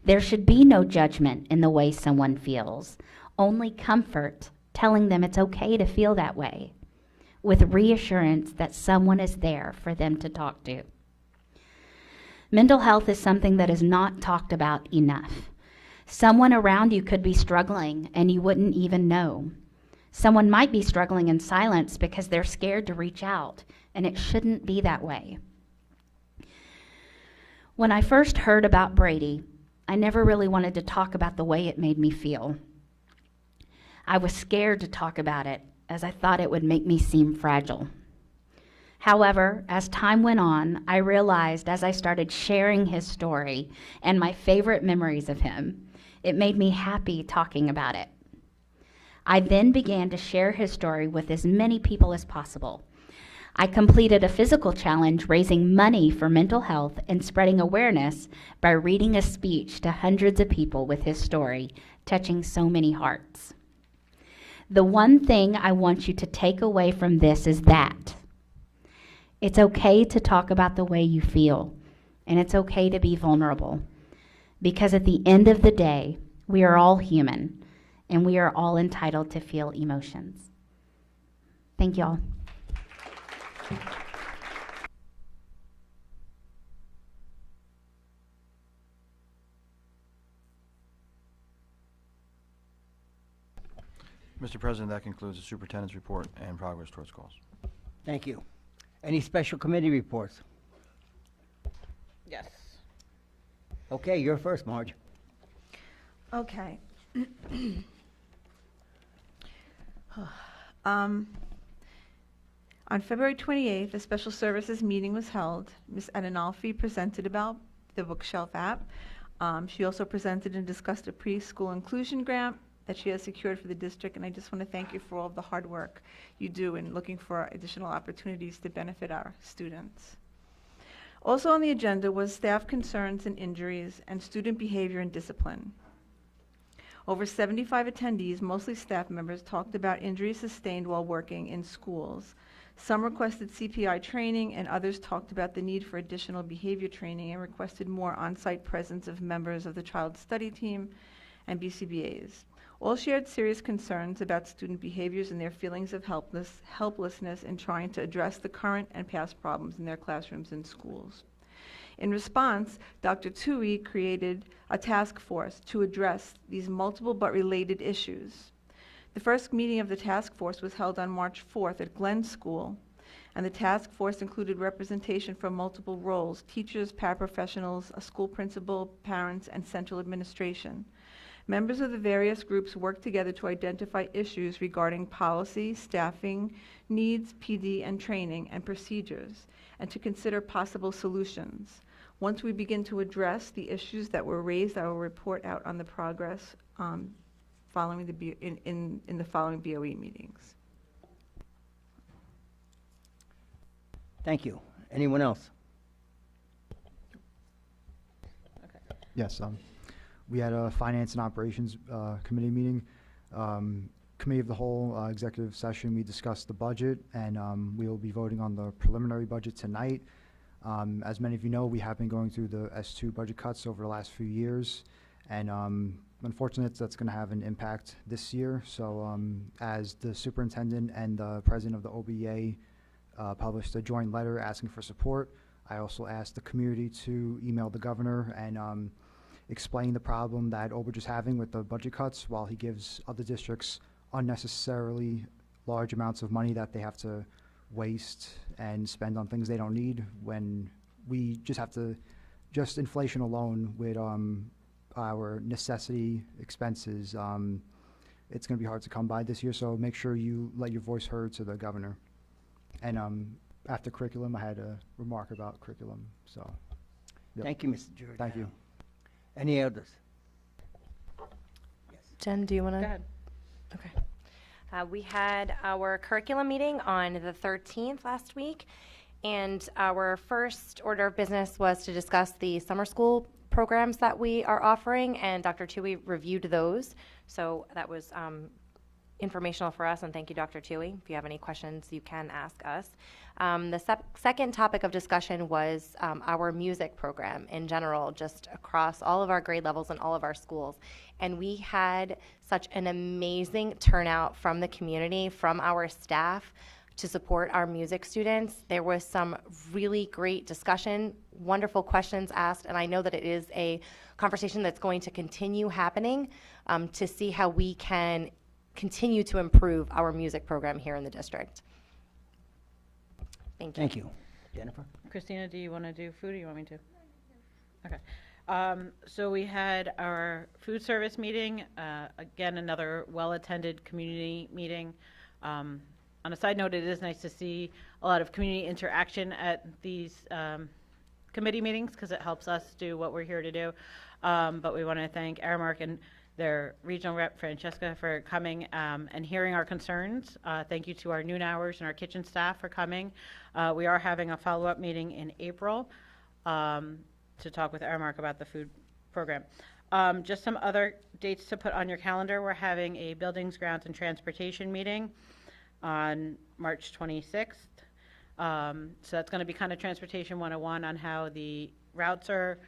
There should be no judgment in the way someone feels, only comfort, telling them it's okay to feel that way, with reassurance that someone is there for them to talk to. Mental health is something that is not talked about enough. Someone around you could be struggling and you wouldn't even know. Someone might be struggling in silence because they're scared to reach out, and it shouldn't be that way. When I first heard about Brady, I never really wanted to talk about the way it made me feel. I was scared to talk about it, as I thought it would make me seem fragile. However, as time went on, I realized as I started sharing his story and my favorite memories of him, it made me happy talking about it. I then began to share his story with as many people as possible. I completed a physical challenge raising money for mental health and spreading awareness by reading a speech to hundreds of people with his story, touching so many hearts. The one thing I want you to take away from this is that it's okay to talk about the way you feel, and it's okay to be vulnerable, because at the end of the day, we are all human, and we are all entitled to feel emotions. Thank you all. Mr. President, that concludes the superintendent's report and progress towards goals. Thank you. Any special committee reports? Yes. Okay, you're first, Marge. Okay. On February 28th, a special services meeting was held. Ms. Adenolfi presented about the bookshelf app. She also presented and discussed a preschool inclusion grant that she has secured for the district, and I just want to thank you for all of the hard work you do in looking for additional opportunities to benefit our students. Also on the agenda was staff concerns and injuries and student behavior and discipline. Over 75 attendees, mostly staff members, talked about injuries sustained while working in schools. Some requested CPI training, and others talked about the need for additional behavior training and requested more on-site presence of members of the child study team and BCBAs. All shared serious concerns about student behaviors and their feelings of helplessness in trying to address the current and past problems in their classrooms and schools. In response, Dr. Tui created a task force to address these multiple but related issues. The first meeting of the task force was held on March 4th at Glen School, and the task force included representation from multiple roles: teachers, paraprofessionals, a school principal, parents, and central administration. Members of the various groups worked together to identify issues regarding policy, staffing, needs, PD, and training, and procedures, and to consider possible solutions. Once we begin to address the issues that were raised, I will report out on the progress following in the following BOE meetings. Thank you. Anyone else? Yes, we had a Finance and Operations Committee meeting. Committee of the Whole executive session, we discussed the budget, and we will be voting on the preliminary budget tonight. As many of you know, we have been going through the S2 budget cuts over the last few years, and unfortunately, that's going to have an impact this year. So as the superintendent and the president of the OBEA published a joint letter asking for support, I also asked the community to email the governor and explain the problem that Oberge is having with the budget cuts, while he gives other districts unnecessarily large amounts of money that they have to waste and spend on things they don't need, when we just have to, just inflation alone with our necessity expenses, it's going to be hard to come by this year. So make sure you let your voice heard to the governor. And after curriculum, I had a remark about curriculum. So yep. Thank you, Mr. Giordano. Thank you. Any others? Jen, do you want to? Go ahead. Okay. We had our curriculum meeting on the 13th last week, and our first order of business was to discuss the summer school programs that we are offering, and Dr. Tui reviewed those. So that was informational for us, and thank you, Dr. Tui. If you have any questions, you can ask us. The second topic of discussion was our music program in general, just across all of our grade levels and all of our schools. And we had such an amazing turnout from the community, from our staff, to support our music students. There was some really great discussion, wonderful questions asked, and I know that it is a conversation that's going to continue happening to see how we can continue to improve our music program here in the district. Thank you. Thank you. Jennifer? Christina, do you want to do food or you want me to? Okay. So we had our food service meeting, again, another well-attended community meeting. On a side note, it is nice to see a lot of community interaction at these committee meetings because it helps us do what we're here to do. But we want to thank Aramark and their regional rep, Francesca, for coming and hearing our concerns. Thank you to our noon hours and our kitchen staff for coming. We are having a follow-up meeting in April to talk with Aramark about the food program. Just some other dates to put on your calendar. We're having a Buildings, Grounds, and Transportation meeting on March 26th. So that's going to be kind of Transportation 101 on how the routes are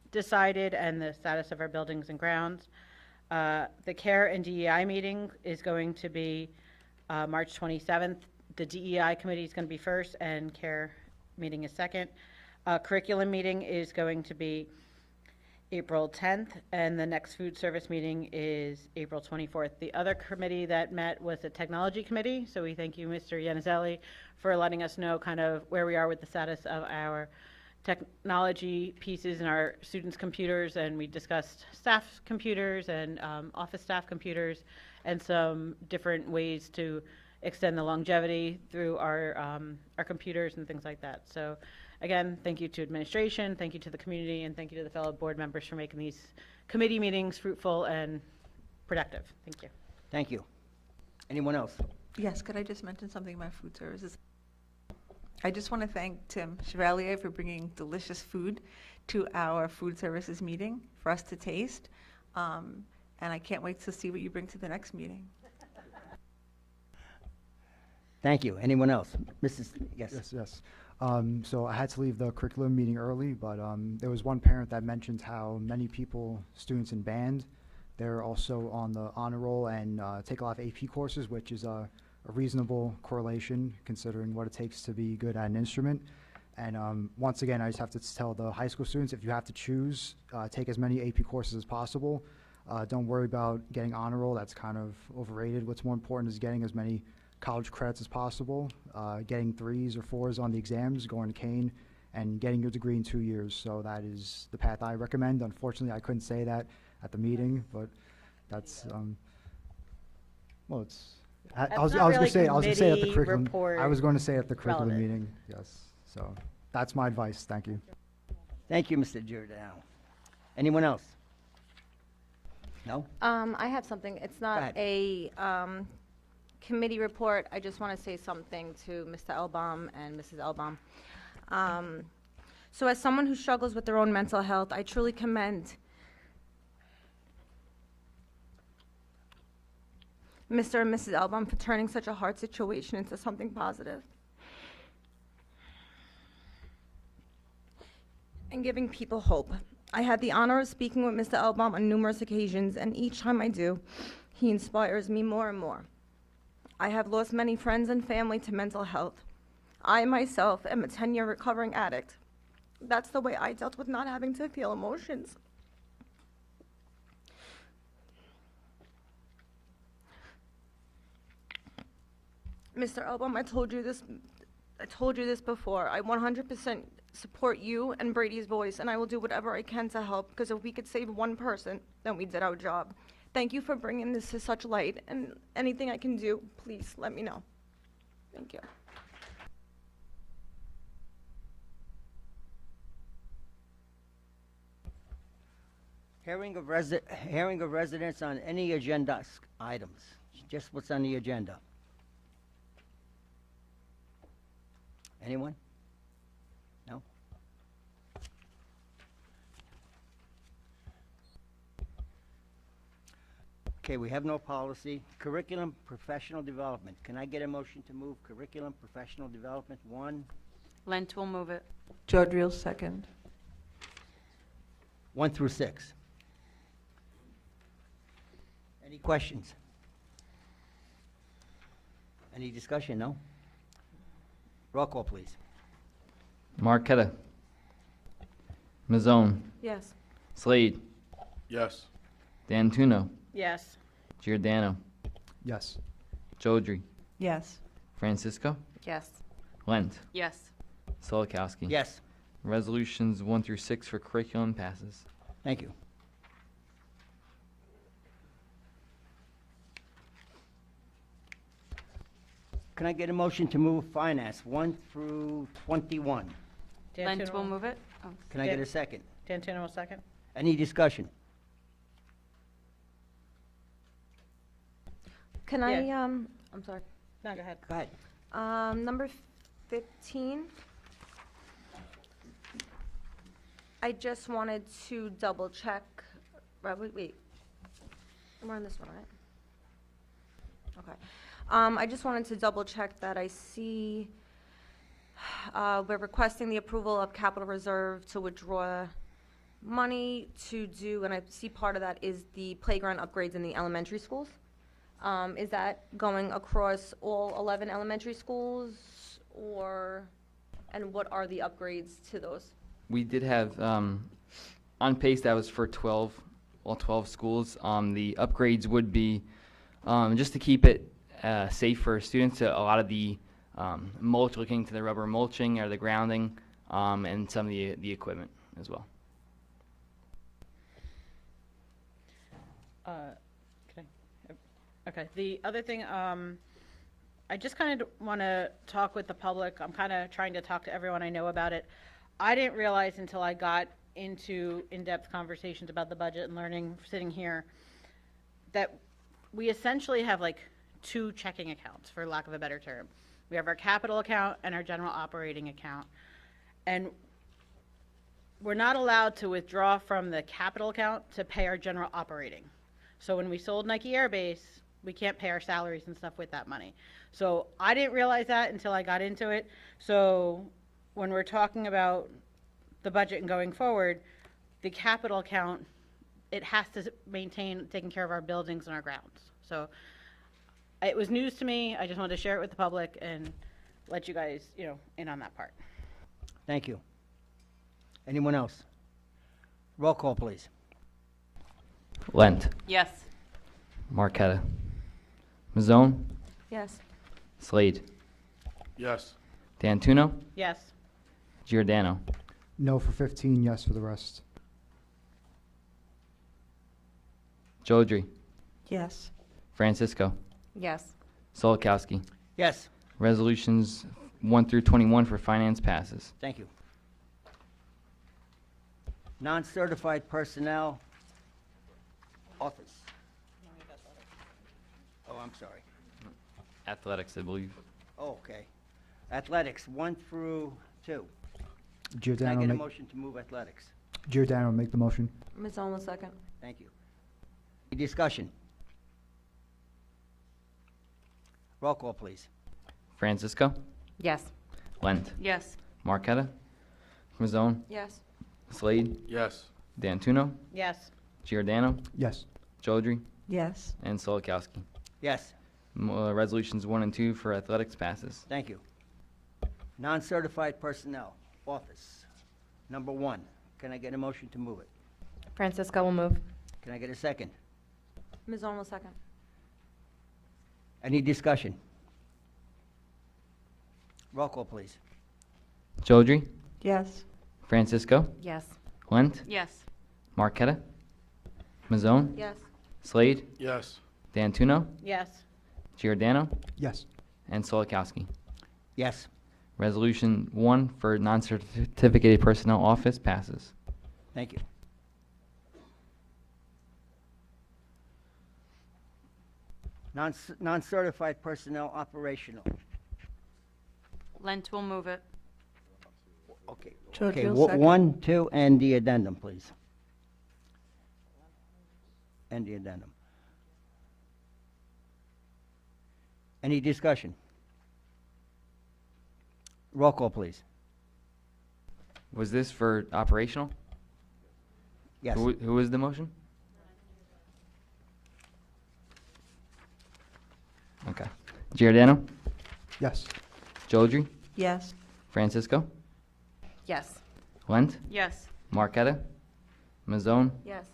decided and the status of our buildings and grounds. The CARE and DEI meeting is going to be March 27th. The DEI committee is going to be first and CARE meeting is second. Curriculum meeting is going to be April 10th, and the next food service meeting is April 24th. The other committee that met was the technology committee, so we thank you, Mr. Yanizelli, for letting us know kind of where we are with the status of our technology pieces in our students' computers, and we discussed staff computers and office staff computers and some different ways to extend the longevity through our computers and things like that. So again, thank you to administration, thank you to the community, and thank you to the fellow board members for making these committee meetings fruitful and productive. Thank you. Thank you. Anyone else? Yes, could I just mention something about food services? I just want to thank Tim Chevalier for bringing delicious food to our food services meeting for us to taste. And I can't wait to see what you bring to the next meeting. Thank you. Anyone else? Mrs. Yes. Yes. So I had to leave the curriculum meeting early, but there was one parent that mentioned how many students in band, they're also on the honor roll and take a lot of AP courses, which is a reasonable correlation considering what it takes to be good at an instrument. And once again, I just have to tell the high school students, if you have to choose, take as many AP courses as possible. Don't worry about getting honor roll. That's kind of overrated. What's more important is getting as many college credits as possible, getting 3s or 4s on the exams, going to Kane, and getting your degree in 2 years. So that is the path I recommend. Unfortunately, I couldn't say that at the meeting, but that's, well, it's, I was going to say at the curriculum. I was going to say at the curriculum relevant. meeting, yes. So that's my advice. Thank you. Thank you, Mr. Giordano. Anyone else? No? I have something. It's not ahead. a committee report. I just want to say something to Mr. Elbaum and Mrs. Elbaum. So as someone who struggles with their own mental health, I truly commend Mr. and Mrs. Elbaum for turning such a hard situation into something positive and giving people hope. I had the honor of speaking with Mr. Elbaum on numerous occasions, and each time I do, he inspires me more and more. I have lost many friends and family to mental health. I myself am a 10-year recovering addict. That's the way I dealt with not having to feel emotions. Mr. Elbaum, I told you this before. I 100% support you and Brady's voice, and I will do whatever I can to help, because if we could save one person, then we did our job. Thank you for bringing this to such light, and anything I can do, please let me know. Thank you. Hearing of residents on any agenda items, just what's on the agenda. Anyone? No? Okay, we have no policy. Curriculum, professional development. Can I get a motion to move curriculum, professional development, 1, Lent will move it. Jodrell, second. 1 through 6? Any questions? Any discussion, no? Roll call, please. Marqueta. Mazzone. Yes. Slade. Yes. Yes. D'Antuno. Giordano. Yes. Jodry. Yes. Francisco. Yes. Lent. Yes. Solikowski. Yes. Resolutions 1 through 6 for curriculum passes. Thank you. Can I get a motion to move finance 1 through 21? Lent will move it. Oh. Can I get a second? D'Antuno will second. Any discussion? Can I, I'm sorry. No, go ahead. Go ahead. Number 15. I just wanted to double check, wait. We're on this one, right? Okay. I just wanted to double check that I see, we're requesting the approval of capital reserve to withdraw money to do, and I see part of that is the playground upgrades in the elementary schools. Is that going across all 11 elementary schools, and what are the upgrades to those? We did have, on pace, that was for all 12 schools. The upgrades would be, just to keep it safe for students, a lot of the mulch, looking to the rubber mulching or the grounding, and some of the equipment as well. Okay, the other thing, I just kind of want to talk with the public. I'm kind of trying to talk to everyone I know about it. I didn't realize until I got into in-depth conversations about the budget and learning, sitting here, that we essentially have like 2 checking accounts, for lack of a better term. We have our capital account and our general operating account. And we're not allowed to withdraw from the capital account to pay our general operating. So when we sold Nike Air Base, we can't pay our salaries and stuff with that money. So I didn't realize that until I got into it. So when we're talking about the budget and going forward, the capital account, it has to maintain taking care of our buildings and our grounds. So it was news to me. I just wanted to share it with the public and let you guys, in on that part. Thank you. Anyone else? Roll call, please. Lent. Yes. Marqueta. Mazzone. Yes. Slade. Yes. D'Antuno. Yes. Giordano. No for 15, yes for the rest. Jodry. Yes. Francisco. Yes. Solikowski. Yes. Resolutions 1 through 21 for finance passes. Thank you. Non-certified personnel, office. Oh, I'm sorry. Athletics, I believe. Oh, okay. Athletics, 1 through 2. Can I Giordano get a make, motion to move athletics? Giordano make the motion. Ms. Owen, second. Thank you. Any discussion? Roll call, please. Francisco. Yes. Lent. Yes. Marqueta. Mazzone. Yes. Slade. Yes. D'Antuno. Yes. Giordano. Yes. Jodry. Yes. And Solikowski. Yes. Resolutions 1 and 2 for athletics passes. Thank you. Non-certified personnel, office, number 1. Can I get a motion to move it? Francisco will move. Can I get a second? Ms. Owen, second. Any discussion? Roll call, please. Jodry. Yes. Francisco. Yes. Lent. Yes. Marqueta. Mazzone. Yes. Slade. Yes. D'Antuno. Yes. Giordano. Yes. And Solikowski. Yes. Resolution 1 for non-certificated personnel office passes. Thank you. Non-certified personnel operational. Lent will move it. Okay. Jodrell, Okay, second. 1, 2, and the addendum, please. And the addendum. Any discussion? Roll call, please. Was this for operational? Yes. Who was the motion? Okay. Giordano? Yes. Joldry? Yes. Francisco? Yes. Lent? Yes. Marqueta? Mazzone? Yes.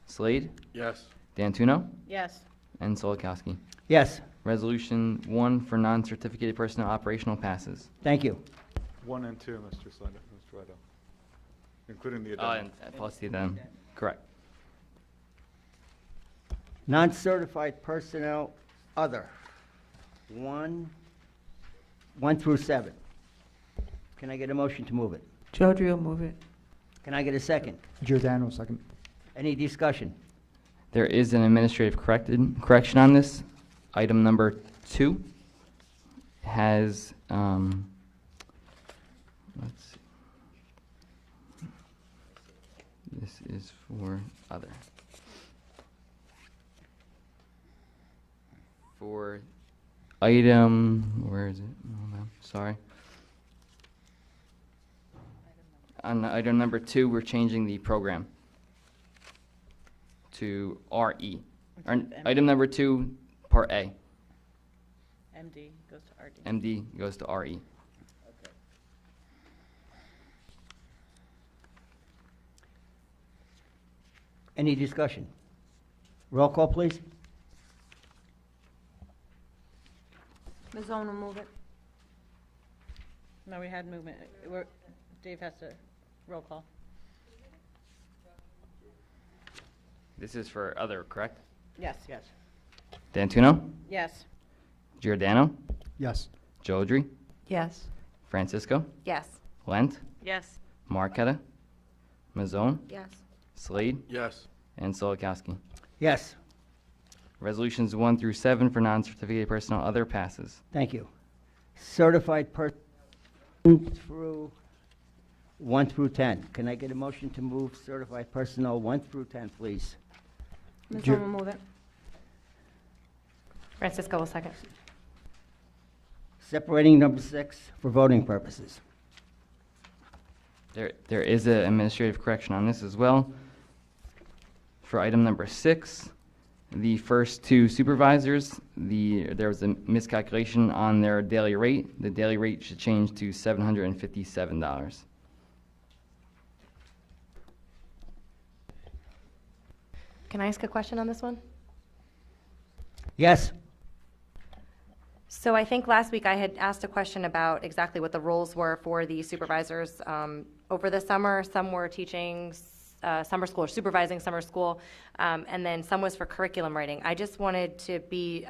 Slade? Yes. Dantuno? Yes. And Solikowski. Yes. Resolution 1 for non-certificated personnel operational passes. Thank you. 1 and 2, Mr. Slender, Mr. Riddle, including the Oh, addendum. and plus the addendum. Correct. Non-certified personnel, other. 1 through 7. Can I get a motion to move it? Jodry will move it. Can I get a second? Giordano, second. Any discussion? There is an administrative correction on this. Item number 2 has, let's see. This is for other. For item, where is it? Hold on, sorry. On item number 2, we're changing the program to RE. Item number 2, part A. MD goes to RD. MD goes to RE. Any discussion? Roll call, please. Ms. Owen will move it. No, we had movement. Dave has to roll call. This is for other, correct? Yes. Yes. Dantuno? Yes. Giordano? Yes. Joldry? Yes. Francisco? Yes. Lent? Yes. Marqueta? Mazzone? Yes. Slade? Yes. And Solikowski. Yes. Resolutions 1 through 7 for non-certificated personnel, other passes. Thank you. Certified through 1 through 10. Can I get a motion to move certified personnel 1 through 10, please? Ms. Owen will move it. Francisco will second. Separating number 6 for voting purposes. There is an administrative correction on this as well. For item number 6, the first 2 supervisors, there was a miscalculation on their daily rate. The daily rate should change to $757. Can I ask a question on this one? Yes. So I think last week I had asked a question about exactly what the roles were for the supervisors over the summer. Some were teaching summer school or supervising summer school, and then some was for curriculum writing. I just wanted to be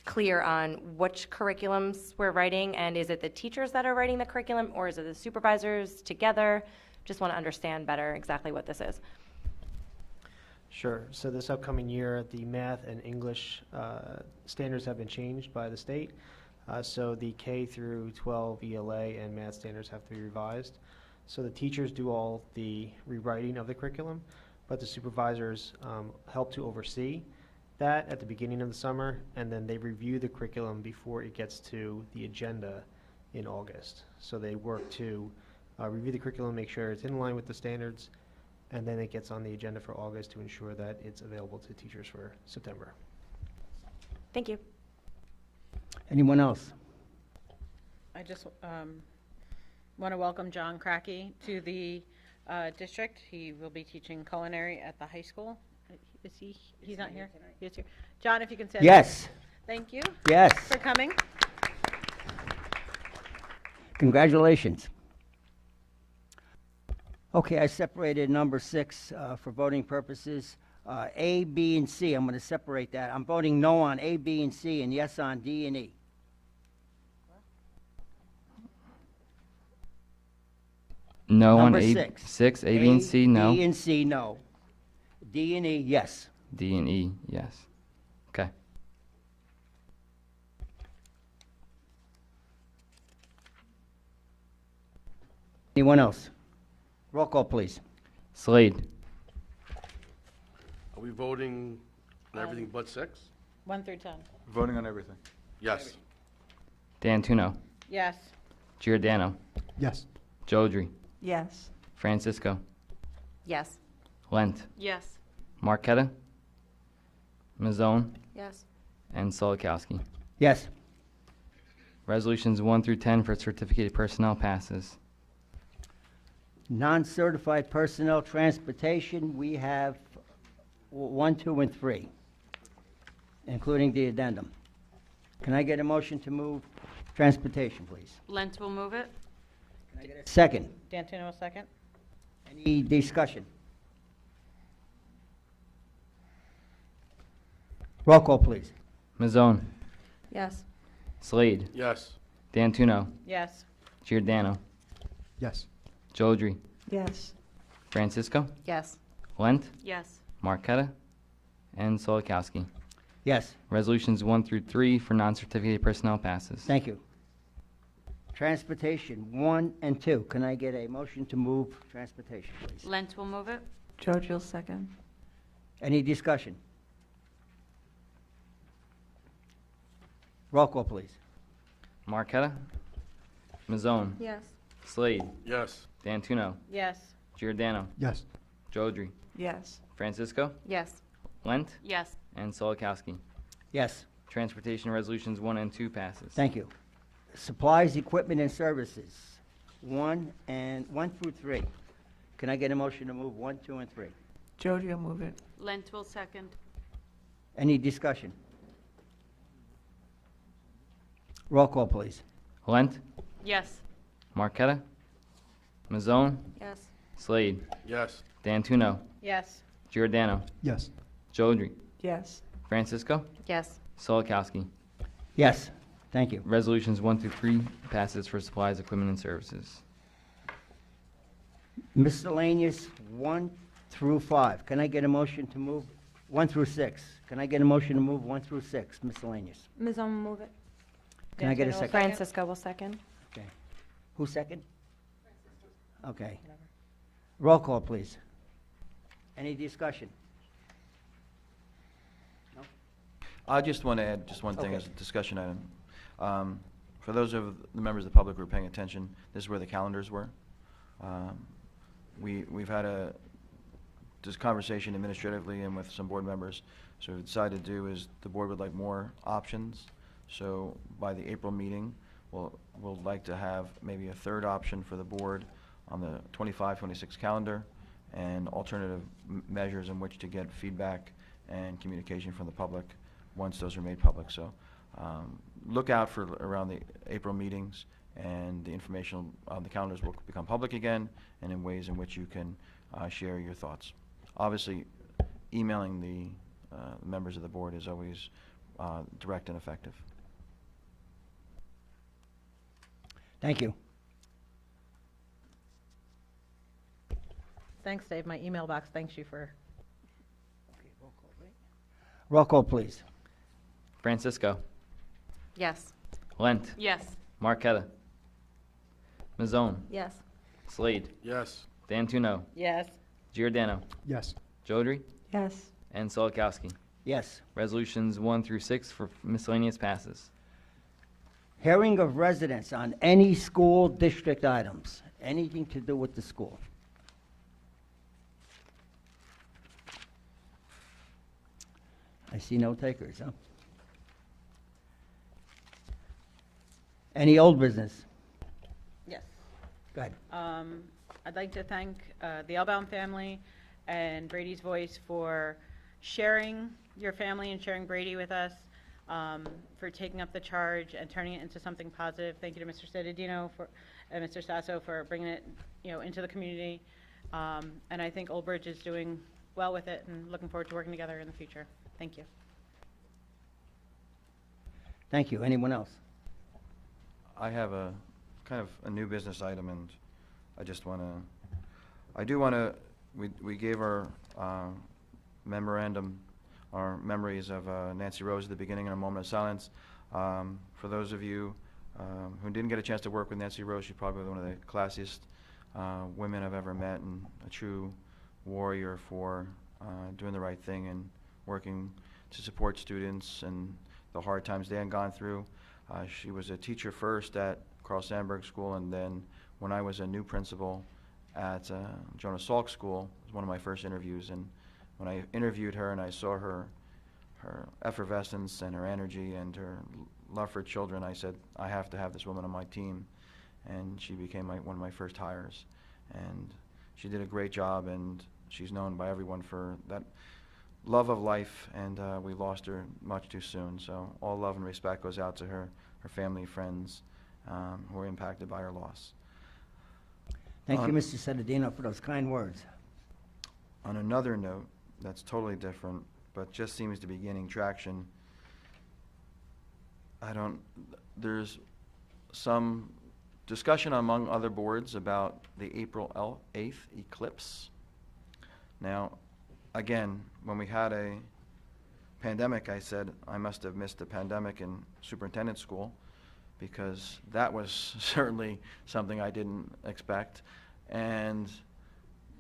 clear on which curriculums we're writing, and is it the teachers that are writing the curriculum, or is it the supervisors together? Just want to understand better exactly what this is. Sure. So this upcoming year, the math and English standards have been changed by the state. So the K through 12 ELA and math standards have to be revised. So the teachers do all the rewriting of the curriculum, but the supervisors help to oversee that at the beginning of the summer, and then they review the curriculum before it gets to the agenda in August. So they work to review the curriculum, make sure it's in line with the standards, and then it gets on the agenda for August to ensure that it's available to teachers for September. Thank you. Anyone else? I just want to welcome John Cracky to the district. He will be teaching culinary at the high school. Is he? He's not here? He is here. John, if you can stand up. Yes. Thank you. Yes. For coming. Congratulations. Okay, I separated number 6 for voting purposes. A, B, and C, I'm going to separate that. I'm voting no on A, B, and C, and yes on D and E. No on Number A, 6, A, B, and C, no. B and C, no. D and E, yes. D and E, yes. Okay. Anyone else? Roll call, please. Slade. Are we voting on everything but 6? 1 through 10. Voting on everything. Yes. D'Antuno, Yes. Giordano, Yes. Jodry, Yes. Francisco, Yes. Lent, Yes. Marqueta, Mazzone, Yes. and Solikowski. Yes. Resolutions 1 through 10 for certificated personnel passes. Non-certified personnel transportation, we have 1, 2, and 3, including the addendum. Can I get a motion to move transportation, please? Lent will move it. Second. D'Antuno, a second. Any discussion? Roll call, please. Mazzone, Yes. Slade, Yes. D'Antuno, Yes. Giordano, Yes. Jodry, Yes. Francisco, Yes. Lent, Yes. Marqueta, and Solikowski. Yes. Resolutions 1 through 3 for non-certificated personnel passes. Thank you. Transportation 1 and 2. Can I get a motion to move transportation, please? Lent will move it. George will second. Any discussion? Roll call, please. Marqueta, Mazzone, Yes. Slade, Yes. D'Antuno, Yes. Giordano, Yes. Jodry, Yes. Francisco, Yes. Lent, Yes. and Solikowski. Yes. Transportation resolutions 1 and 2 passes. Thank you. Supplies, equipment, and services 1 through 3. Can I get a motion to move 1, 2, and 3? George will move it. Lent will second. Any discussion? Roll call, please. Lent, Yes. Marqueta, Mazzone, Yes. Slade, Yes. D'Antuno, Yes. Giordano, Yes. Jodry, Yes. Francisco, Yes. Solikowski. Yes. Thank you. Resolutions 1 through 3 passes for supplies, equipment, and services. Miscellaneous 1 through 5. Can I get a motion to move 1 through 6? Can I get a motion to move 1 through 6, miscellaneous? Ms. will move it. Can I get a D'Antuno will second? Francisco will second. Okay. Who second? Okay. Roll call, please. Any discussion? I just want to add just one thing Okay. as a discussion item. For those of the members of the public who are paying attention, this is where the calendars were. We've had this conversation administratively and with some board members. So what we decided to do is the board would like more options. So by the April meeting, we'll like to have maybe a third option for the board on the 25-26 calendar and alternative measures in which to get feedback and communication from the public once those are made public. So look out for around the April meetings, and the information on the calendars will become public again, and in ways in which you can share your thoughts. Obviously, emailing the members of the board is always direct and effective. Thank you. Thanks, Dave. My email box thanks you for. Roll call, please. Francisco, Yes. Lent, Yes. Marqueta, Mazzone, Yes. Slade, Yes. D'Antuno, Yes. Giordano, Yes. Jodry, Yes. and Solikowski. Yes. Resolutions 1 through 6 for miscellaneous passes. Hearing of residents on any school district items, anything to do with the school. I see no takers, huh? Any old business? Yes. Go ahead. I'd like to thank the Elbaum family and Brady's Voice for sharing your family and sharing Brady with us, for taking up the charge and turning it into something positive. Thank you to Mr. Citadino and Mr. Sasso for bringing it, into the community. And I think Old Bridge is doing well with it, and looking forward to working together in the future. Thank you. Thank you. Anyone else? I have a kind of a new business item, and I do want to, we gave our memorandum, our memories of Nancy Rose at the beginning in a moment of silence. For those of you who didn't get a chance to work with Nancy Rose, she's probably one of the classiest women I've ever met, and a true warrior for doing the right thing and working to support students and the hard times they had gone through. She was a teacher first at Carl Sandburg School, and then when I was a new principal at Jonas Salk School, it was one of my first interviews, and when I interviewed her and I saw her effervescence and her energy and her love for children, I said, I have to have this woman on my team, and she became one of my first hires. And she did a great job, and she's known by everyone for that love of life, and we lost her much too soon. So all love and respect goes out to her family, friends who were impacted by her loss. Thank you, Mr. Sedadino, for those kind words. On another note, that's totally different, but just seems to be gaining traction. There's some discussion among other boards about the April 8th eclipse. Now, again, when we had a pandemic, I said I must have missed the pandemic in superintendent school, because that was certainly something I didn't expect. And,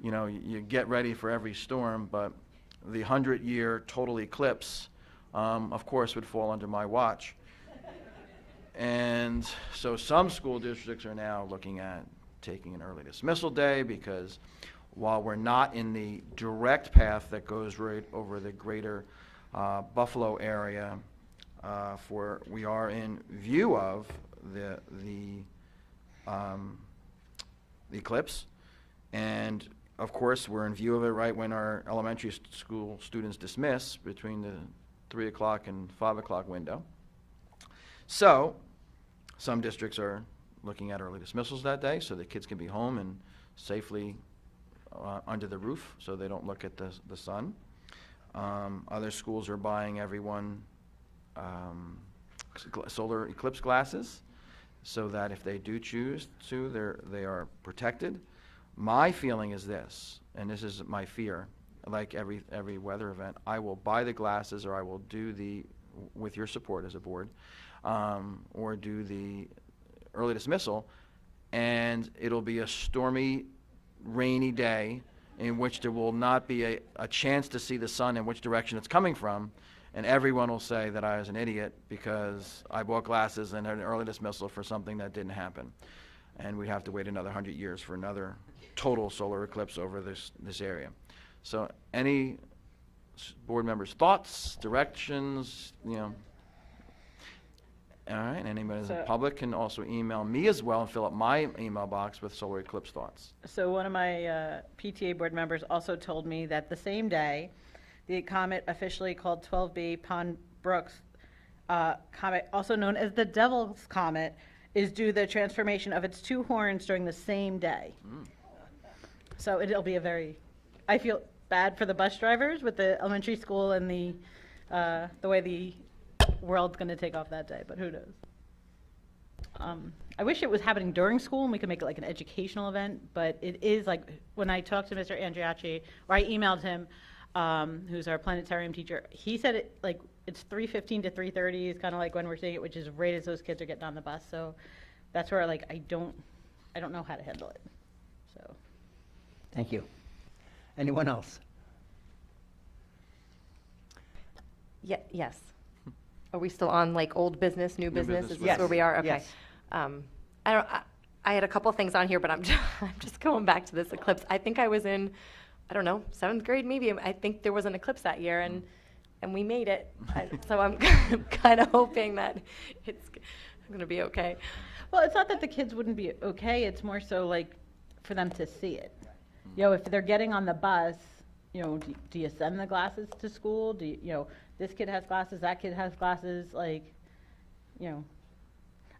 you know, you get ready for every storm, but the 100-year total eclipse, of course, would fall under my watch. And so some school districts are now looking at taking an early dismissal day, because while we're not in the direct path that goes right over the greater Buffalo area, we are in view of the eclipse, and of course we're in view of it right when our elementary school students dismiss, between the 3 o'clock and 5 o'clock window. So some districts are looking at early dismissals that day, so the kids can be home and safely under the roof, so they don't look at the sun. Other schools are buying everyone solar eclipse glasses, so that if they do choose to, they are protected. My feeling is this, and this is my fear, like every weather event, I will buy the glasses, or I will do with your support as a board, or do the early dismissal, and it'll be a stormy, rainy day in which there will not be a chance to see the sun in which direction it's coming from, and everyone will say that I was an idiot because I bought glasses and had an early dismissal for something that didn't happen. And we have to wait another 100 years for another total solar eclipse over this area. So any board members' thoughts, directions, you know? All right, anybody in the public can also email me as well and fill up my email box with solar eclipse thoughts. So one of my PTA board members also told me that the same day, the comet officially called 12B Pond Brooks comet, also known as the Devil's Comet, is due the transformation of its two horns during the same day. So it'll be I feel bad for the bus drivers with the elementary school and the way the world's going to take off that day, but who knows. I wish it was happening during school and we could make it like an educational event, but it is like, when I talked to Mr. Andriacci, or I emailed him, who's our planetarium teacher, he said it's 3:15 to 3:30 is kind of like when we're seeing it, which is right as those kids are getting on the bus. So that's where I don't know how to handle it. So. Thank you. Anyone else? Yes. Are we still on like old business, new business? Is this Yes. where we are? Okay. Yes. I had a couple things on here, but I'm just going back to this eclipse. I think I was in, I don't know, 7th grade maybe. I think there was an eclipse that year, and we made it. So I'm kind of hoping that it's going to be okay. Well, it's not that the kids wouldn't be okay. It's more so like for them to see it. You know, if they're getting on the bus, you know, do you send the glasses to school? Do you know, this kid has glasses, that kid has glasses, like, you know,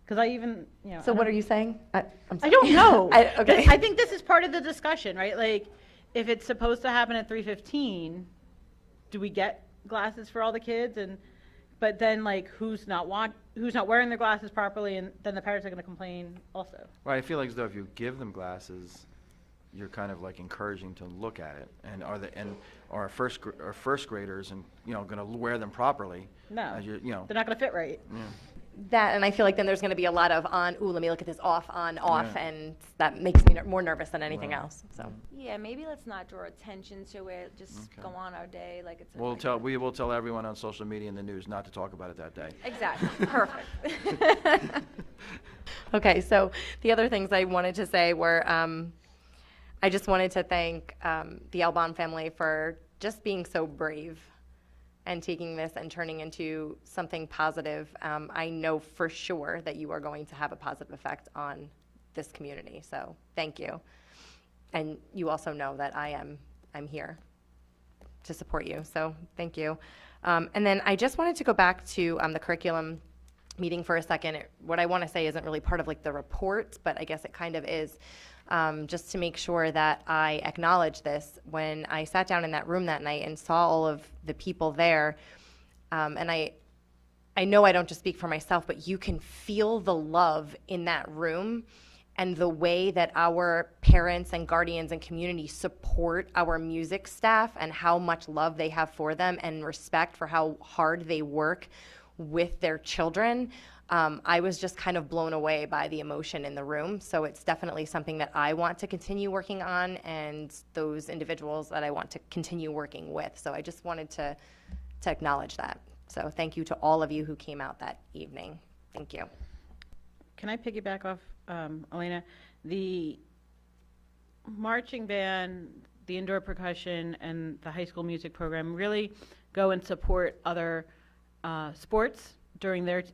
because I even, you know. So what are you saying? I don't know. Okay. I think this is part of the discussion, right? Like, if it's supposed to happen at 3:15, do we get glasses for all the kids? But then, like, who's not wearing their glasses properly, and then the parents are going to complain also. Right, I feel like as though if you give them glasses, you're kind of like encouraging to look at it, and are first graders and going to wear them properly? No, they're not going to fit right. Yeah. that, and I feel like then there's going to be a lot of on, ooh, let me look at this, off, on, off, Yeah. and that makes me more nervous than anything Right. else, so. Yeah, maybe let's not draw attention to it, just Okay. go on our day like it's a We will tell everyone on social media and the news not to talk about it that day. Exactly, perfect. Okay, so the other things I wanted to say were, I just wanted to thank the Elbon family for just being so brave and taking this and turning into something positive. I know for sure that you are going to have a positive effect on this community, so thank you. And you also know that I'm here to support you, so thank you. And then I just wanted to go back to the curriculum meeting for a second. What I want to say isn't really part of like the report, but I guess it kind of is, just to make sure that I acknowledge this. When I sat down in that room that night and saw all of the people there, and I know I don't just speak for myself, but you can feel the love in that room and the way that our parents and guardians and community support our music staff and how much love they have for them and respect for how hard they work with their children. I was just kind of blown away by the emotion in the room. So it's definitely something that I want to continue working on, and those individuals that I want to continue working with. So I just wanted to acknowledge that. So thank you to all of you who came out that evening. Thank you. Can I piggyback off Elena? The marching band, the indoor percussion, and the high school music program really go and support other sports during their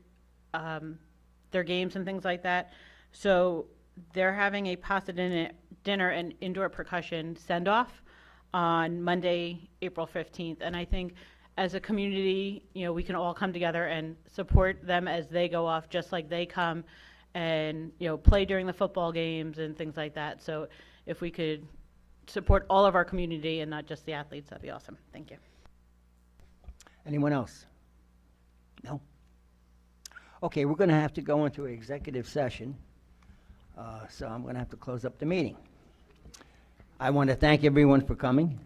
games and things like that. So they're having a pasta dinner and indoor percussion send-off on Monday, April 15th. And I think as a community, we can all come together and support them as they go off, just like they come and, play during the football games and things like that. So if we could support all of our community and not just the athletes, that'd be awesome. Thank you. Anyone else? No? Okay, we're going to have to go into an executive session, so I'm going to have to close up the meeting. I want to thank everyone for coming,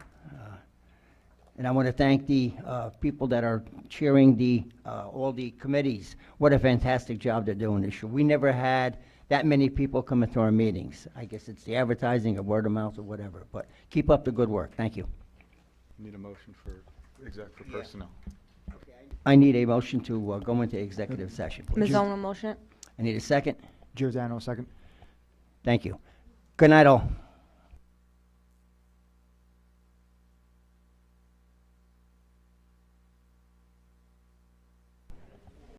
and I want to thank the people that are chairing all the committees. What a fantastic job they're doing this year. We never had that many people coming to our meetings. I guess it's the advertising or word of mouth or whatever, but keep up the good work. Thank you. Need a motion for personnel. I need a motion to go into executive session, please. Ms. Owen, motion it. I need a second. Giordano, second. Thank you. Good night, all.